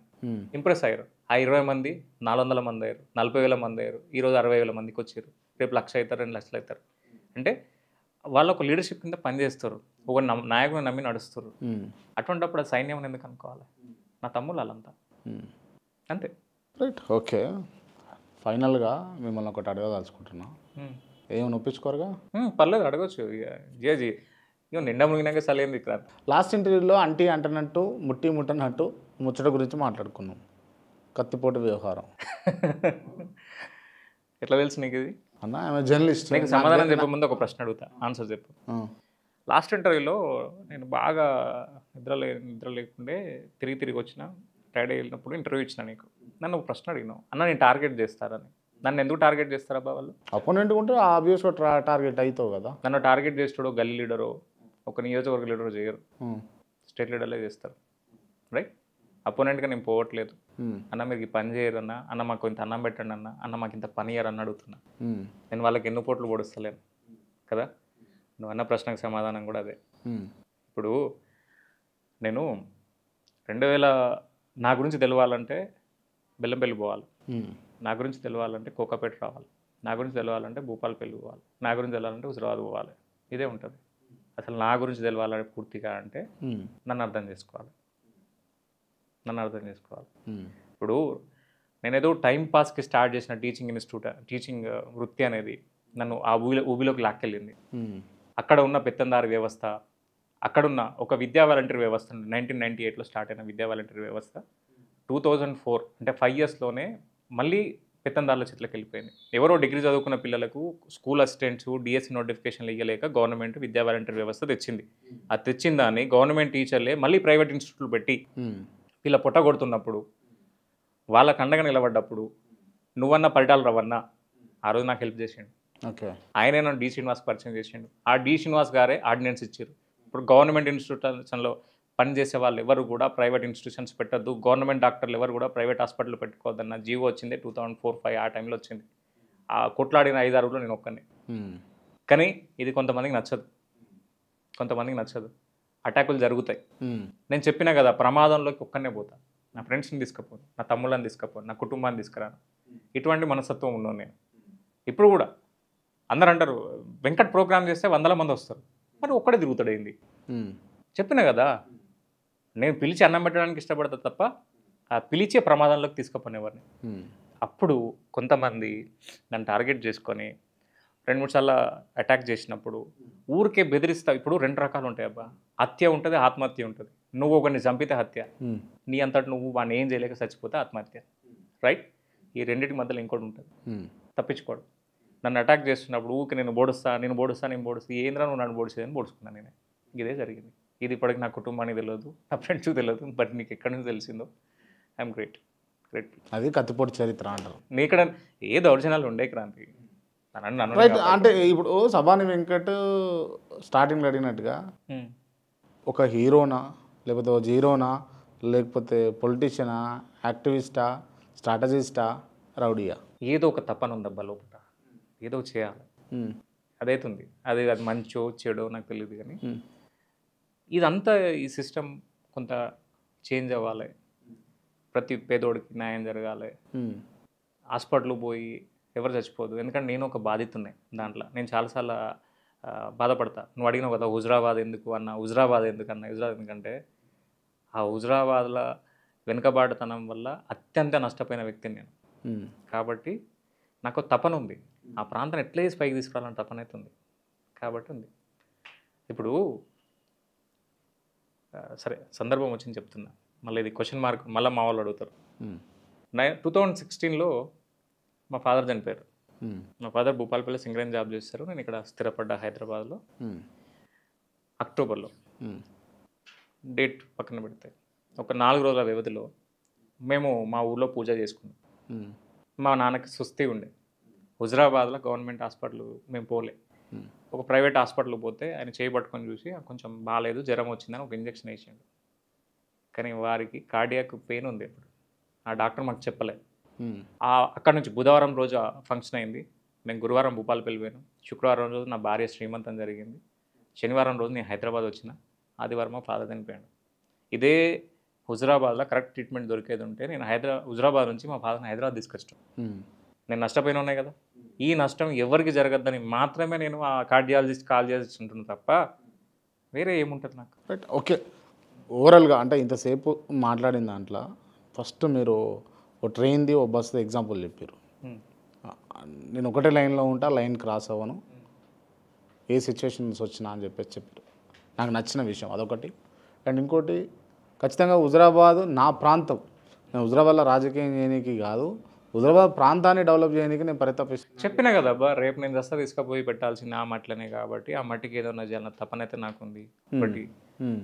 ఇంప్రెస్ అయ్యారు. ఆ 20 మంది 400 మంది అయ్యారు, 40,000 మంది అయ్యారు, ఈరోజు 60,000 మందికి వచ్చారు, రేపు 1,00,000 అవుతారు, 2 లక్షలు అవుతారు. అంటే వాళ్ళు ఒక లీడర్షిప్ కింద పనిచేస్తారు, ఒక నాయకుని నమ్మి నడుస్తారు. అటువంటిప్పుడు ఆ సైన్యం ఎందుకు అనుకోవాలి? నా తమ్ముళ్ళు వాళ్ళంతా అంతే. Right, okay. ఫైనల్గా మిమ్మల్ని ఒకటి అడగదలుచుకుంటున్నా, ఏమి నొప్పించుకోరుగా? పర్లేదు, అడగచ్చు. జేజీ ఇక నిండా మునిగినాక సలేం దిక్కురా. లాస్ట్ ఇంటర్వ్యూలో అంటనట్టు ముట్టనట్టు ముచ్చట గురించి మాట్లాడుకున్నాం, కత్తిపోటు వ్యవహారం. ఎట్లా తెలుసు నీకు ఇది? అన్న ఆమె జర్నలిస్ట్. నీకు సమాధానం చెప్పే ముందు ఒక ప్రశ్న అడుగుతా, ఆన్సర్ చెప్పు. లాస్ట్ ఇంటర్వ్యూలో నేను బాగా నిద్ర లేకుండే తిరిగి వచ్చిన, ఫ్రైడే వెళ్ళినప్పుడు ఇంటర్వ్యూ ఇచ్చిన. నీకు నన్ను ఒక ప్రశ్న అడిగినావు, అన్న నేను టార్గెట్ చేస్తారని. నన్ను ఎందుకు టార్గెట్ చేస్తారబ్బా వాళ్ళు? అపోనెంట్ ఉంటే ఆబ్వియస్గా టార్గెట్ అవుతావు కదా. నన్ను టార్గెట్ చేస్తాడు గల్లీ లీడరు, ఒక నియోజకవర్గ లీడరు చేయరు, స్టేట్ లీడర్లే చేస్తారు, రైట్? అపోనెంట్గా నేను పోవట్లేదు. అన్న మీరు ఈ పని చేయరు అన్న మాకు ఇంత అన్నం పెట్టండి అన్న మాకు ఇంత పని చేయరు అని అడుగుతున్నా. నేను వాళ్ళకి ఎన్నో పోట్లు పొడుస్తలేను కదా. నువ్వు అన్న ప్రశ్నకు సమాధానం కూడా అదే. ఇప్పుడు నేను 2000 నా గురించి తెలవాలంటే బెల్లంపల్లి పోవాలి, నా గురించి తెలవాలంటే కోకాపేట రావాలి, నా గురించి తెలవాలంటే భూపాలపల్లి పోవాలి, నా గురించి తెలవాలంటే హుజరాబాద్ పోవాలి. ఇదే ఉంటుంది. అసలు నా గురించి తెలవాలంటే పూర్తిగా అంటే నన్ను అర్థం చేసుకోవాలి. ఇప్పుడు నేనేదో టైం పాస్కి స్టార్ట్ చేసిన టీచింగ్ వృత్తి అనేది నన్ను ఆ ఊబిలోకి లాక్కెళ్ళింది. అక్కడ ఉన్న పెత్తందారి వ్యవస్థ, అక్కడున్న ఒక విద్యా వాలంటీర్ వ్యవస్థ, 1998లో స్టార్ట్ అయిన విద్యా వాలంటీర్ వ్యవస్థ 2004 అంటే 5 ఇయర్స్లోనే మళ్ళీ పెత్తందారుల చేతులకు వెళ్ళిపోయింది. ఎవరో డిగ్రీ చదువుకున్న పిల్లలకు స్కూల్ అసిస్టెంట్స్ డిఎస్సి నోటిఫికేషన్లు ఇవ్వలేక గవర్నమెంట్ విద్యా వాలంటీర్ వ్యవస్థ తెచ్చింది. అది తెచ్చిన దాన్ని గవర్నమెంట్ టీచర్లే మళ్ళీ ప్రైవేట్ ఇన్స్టిట్యూట్లు పెట్టి వీళ్ళ పొట్ట కొడుతున్నప్పుడు, వాళ్ళకు అండగా నిలబడ్డప్పుడు నువ్వన్న పరిటాల రవణ ఆ రోజు నాకు హెల్ప్ చేసిండు. ఓకే, ఆయనే నన్ను డి శ్రీనివాస్ పరిచయం చేసిండు. ఆ డి శ్రీనివాస్ గారే ఆర్డినెన్స్ ఇచ్చారు. ఇప్పుడు గవర్నమెంట్ ఇన్స్టిట్యూషన్లో పనిచేసే వాళ్ళు ఎవరు కూడా ప్రైవేట్ ఇన్స్టిట్యూషన్స్ పెట్టద్దు, గవర్నమెంట్ డాక్టర్లు ఎవరు కూడా ప్రైవేట్ హాస్పిటల్ పెట్టుకోవద్దన్న జీవో వచ్చింది 2004-05 ఆ టైంలో వచ్చింది. ఆ కొట్లాడిన 5-6లో నేను ఒక్కనే. కానీ ఇది కొంతమందికి నచ్చదు. అటాకులు జరుగుతాయి. నేను చెప్పినా కదా, ప్రమాదంలోకి ఒక్కనే పోతా, నా ఫ్రెండ్స్ని తీసుకుపోను, నా తమ్ముళ్ళని తీసుకుపోను, నా కుటుంబాన్ని తీసుకురాను. ఇటువంటి మనస్తత్వం ఉన్నాను నేను. ఇప్పుడు కూడా అందరు అంటారు వెంకట్ ప్రోగ్రామ్ చేస్తే 100 మంది వస్తారు, మరి ఒక్కడే తిరుగుతాడేంది? చెప్పినా కదా, నేను పిలిచి అన్నం పెట్టడానికి ఇష్టపడతా తప్ప ఆ పిలిచే ప్రమాదంలోకి తీసుకుపోనేవారిని. అప్పుడు కొంతమంది నన్ను టార్గెట్ చేసుకొని 2-3 సార్లు అటాక్ చేసినప్పుడు ఊరికే బెదిరిస్తా. ఇప్పుడు 2 రకాలు ఉంటాయి అబ్బా, హత్య ఉంటుంది, ఆత్మహత్య ఉంటుంది. నువ్వు ఒకరిని చంపితే హత్య, నీ అంతటి నువ్వు వాడిని ఏం చేయలేక చచ్చిపోతే ఆత్మహత్య, రైట్? ఈ రెండింటి మధ్యలో ఇంకోటి ఉంటుంది, తప్పించుకోవడం. నన్ను అటాక్ చేస్తున్నప్పుడు ఊరికి నేను బోడుస్తా ఏంద్రా నువ్వు నన్ను బోడిసేదని బోడుచుకున్నాను నేను. ఇదే జరిగింది. ఇది ఇప్పటికి నా కుటుంబానికి తెలియదు, నా ఫ్రెండ్స్కి తెలియదు, బట్ నీకు ఎక్కడి నుంచి తెలిసిందో ఐఎమ్ గ్రేట్. అది కత్తిపోటు చరిత్ర అంటారు. నీ ఇక్కడ ఏ దౌర్జన్యాలు ఉండే క్రాంతి. రైట్, అంటే ఇప్పుడు సబాని వెంకట్ స్టార్టింగ్లో అడిగినట్టుగా ఒక హీరోనా, లేకపోతే ఒక జీరోనా, లేకపోతే పొలిటీషియనా, యాక్టివిస్టా, స్ట్రాటజిస్టా, రౌడీయా? ఏదో ఒక తపన ఉందబ్బా లోపల, ఏదో చేయాలి, అదైతుంది. అది మంచో చెడో నాకు తెలియదు, కానీ ఇదంతా ఈ సిస్టమ్ కొంత చేంజ్ అవ్వాలి. ప్రతి పేదోడికి న్యాయం జరగాలి. హాస్పిటల్ పోయి ఎవరు చచ్చిపోదు, ఎందుకంటే నేను ఒక బాధితున్నే దాంట్లో. నేను చాలాసార్లు బాధపడతా. నువ్వు అడిగినావు కదా హుజురాబాద్ ఎందుకు అన్న, హుజురాబాద్ ఎందుకన్నా, హుజురాబాద్ ఎందుకంటే ఆ హుజురాబాద్లో వెనుకబాటుతనం వల్ల అత్యంత నష్టపోయిన వ్యక్తిని నేను. కాబట్టి నాకు తపన ఉంది, ఆ ప్రాంతాన్ని ఎట్లా చేసి పైకి తీసుకురావాలని తపన అయితే ఉంది. కాబట్టి ఉంది. ఇప్పుడు సరే సందర్భం వచ్చింది చెప్తున్నా, మళ్ళీ ఇది క్వశ్చన్ మార్క్, మళ్ళీ మా వాళ్ళు అడుగుతారు. 2016లో మా ఫాదర్ చనిపోయారు. మా ఫాదర్ భూపాలపల్లి సింగరేణి జాబ్ చేస్తారు, నేను ఇక్కడ స్థిరపడ్డా హైదరాబాద్లో. అక్టోబర్లో డేట్ పక్కన పెడితే ఒక 4 రోజుల వ్యవధిలో మేము మా ఊళ్ళో పూజ చేసుకున్నాం. మా నాన్నకి సుస్థి ఉండే. హుజురాబాద్లో గవర్నమెంట్ హాస్పిటల్ మేము పోలే, ఒక ప్రైవేట్ హాస్పిటల్కి పోతే ఆయన చేయి పట్టుకొని చూసి కొంచెం బాగాలేదు, జ్వరం వచ్చిందని ఒక ఇంజక్షన్ వేసిండు. కానీ వారికి కార్డియాక్ పెయిన్ ఉంది. ఇప్పుడు ఆ డాక్టర్ మాకు చెప్పలే. అక్కడ నుంచి బుధవారం రోజు ఫంక్షన్ అయింది, మేము గురువారం భూపాలపల్లి పోయాను, శుక్రవారం రోజు నా భార్య శ్రీమంతం జరిగింది, శనివారం రోజు నేను హైదరాబాద్ వచ్చిన, ఆదివారం మా ఫాదర్ చనిపోయాడు. ఇదే హుజురాబాద్లో కరెక్ట్ ట్రీట్మెంట్ దొరికేది ఉంటే నేను హుజురాబాద్ నుంచి మా ఫాదర్ని హైదరాబాద్ తీసుకొచ్చాను. నేను నష్టపోయిన ఉన్నాయి కదా, ఈ నష్టం ఎవరికి జరగద్దని మాత్రమే నేను ఆ కార్డియాలజిస్ట్ కాల్ చేసి ఉంటున్నాను తప్ప వేరే ఏముంటుంది నాకు. Right, okay. ఓవరాల్గా అంటే ఇంతసేపు మాట్లాడిన దాంట్లో ఫస్ట్ మీరు ఓ ట్రైన్ది ఓ బస్ది ఎగ్జాంపుల్ చెప్పారు. నేను ఒకటే లైన్లో ఉంటా, లైన్ క్రాస్ అవ్వను, ఏ సిచ్యువేషన్స్ వచ్చినా అని చెప్పారు. నాకు నచ్చిన విషయం అదొకటి. అండ్ ఇంకోటి, ఖచ్చితంగా హుజురాబాద్ నా ప్రాంతం, నేను హుజురాబాద్లో రాజకీయం చేయడానికి కాదు, హుజురాబాద్ ప్రాంతాన్ని డెవలప్ చేయడానికి నేను పరితపిస్తాను. చెప్పినా కదా అబ్బా, రేపు నేను దస్తా తీసుకుపోయి పెట్టాల్సింది ఆ మట్లనే, కాబట్టి ఆ మట్టికి ఏదైనా చేయాలన్న తపనైతే నాకుంది. ఒకటి.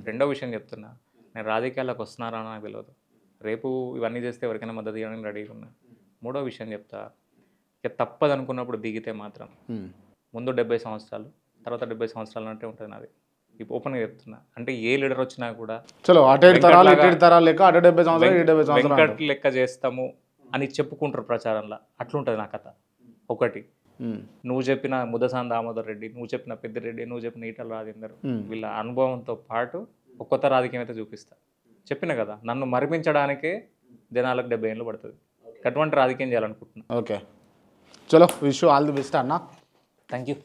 రెండో విషయం చెప్తున్నా, నేను రాజకీయాలకు వస్తున్నారా అని నాకు తెలియదు, రేపు ఇవన్నీ చేస్తే ఎవరికైనా మద్దతు ఇవ్వడానికి రెడీగా ఉన్నా. మూడో విషయం చెప్తా, ఇక తప్పదు అనుకున్నప్పుడు దిగితే మాత్రం ముందు 70 సంవత్సరాలు, తర్వాత 70 సంవత్సరాలు అంటే ఉంటుంది నాది. ఇప్పుడు ఓపెన్గా చెప్తున్నా, అంటే ఏ లీడర్ వచ్చినా కూడా చలో అటు తరాలు ఇటు తరాలు లెక్క, అటు 70 సంవత్సరాలు 70 సంవత్సరాలు వెంకట్ లెక్క చేస్తాము అని చెప్పుకుంటారు ప్రచారంలో, అట్లుంటుంది నా కథ. ఒకటి, నువ్వు చెప్పిన ముదసాని దామోదర్ రెడ్డి, నువ్వు చెప్పిన పెద్దిరెడ్డి, నువ్వు చెప్పిన ఈటల రాజేందర్, వీళ్ళ అనుభవంతో పాటు ఒక కొత్త రాజకీయం అయితే చూపిస్తా. చెప్పిన కదా, నన్ను మరిపించడానికే జనాలకు 70 ఏళ్ళు పడుతుంది. అటువంటి రాజకీయం చేయాలనుకుంటున్నా. ఓకే, చలో విష్ ఆల్ ది బెస్ట్ అన్న. Thank you.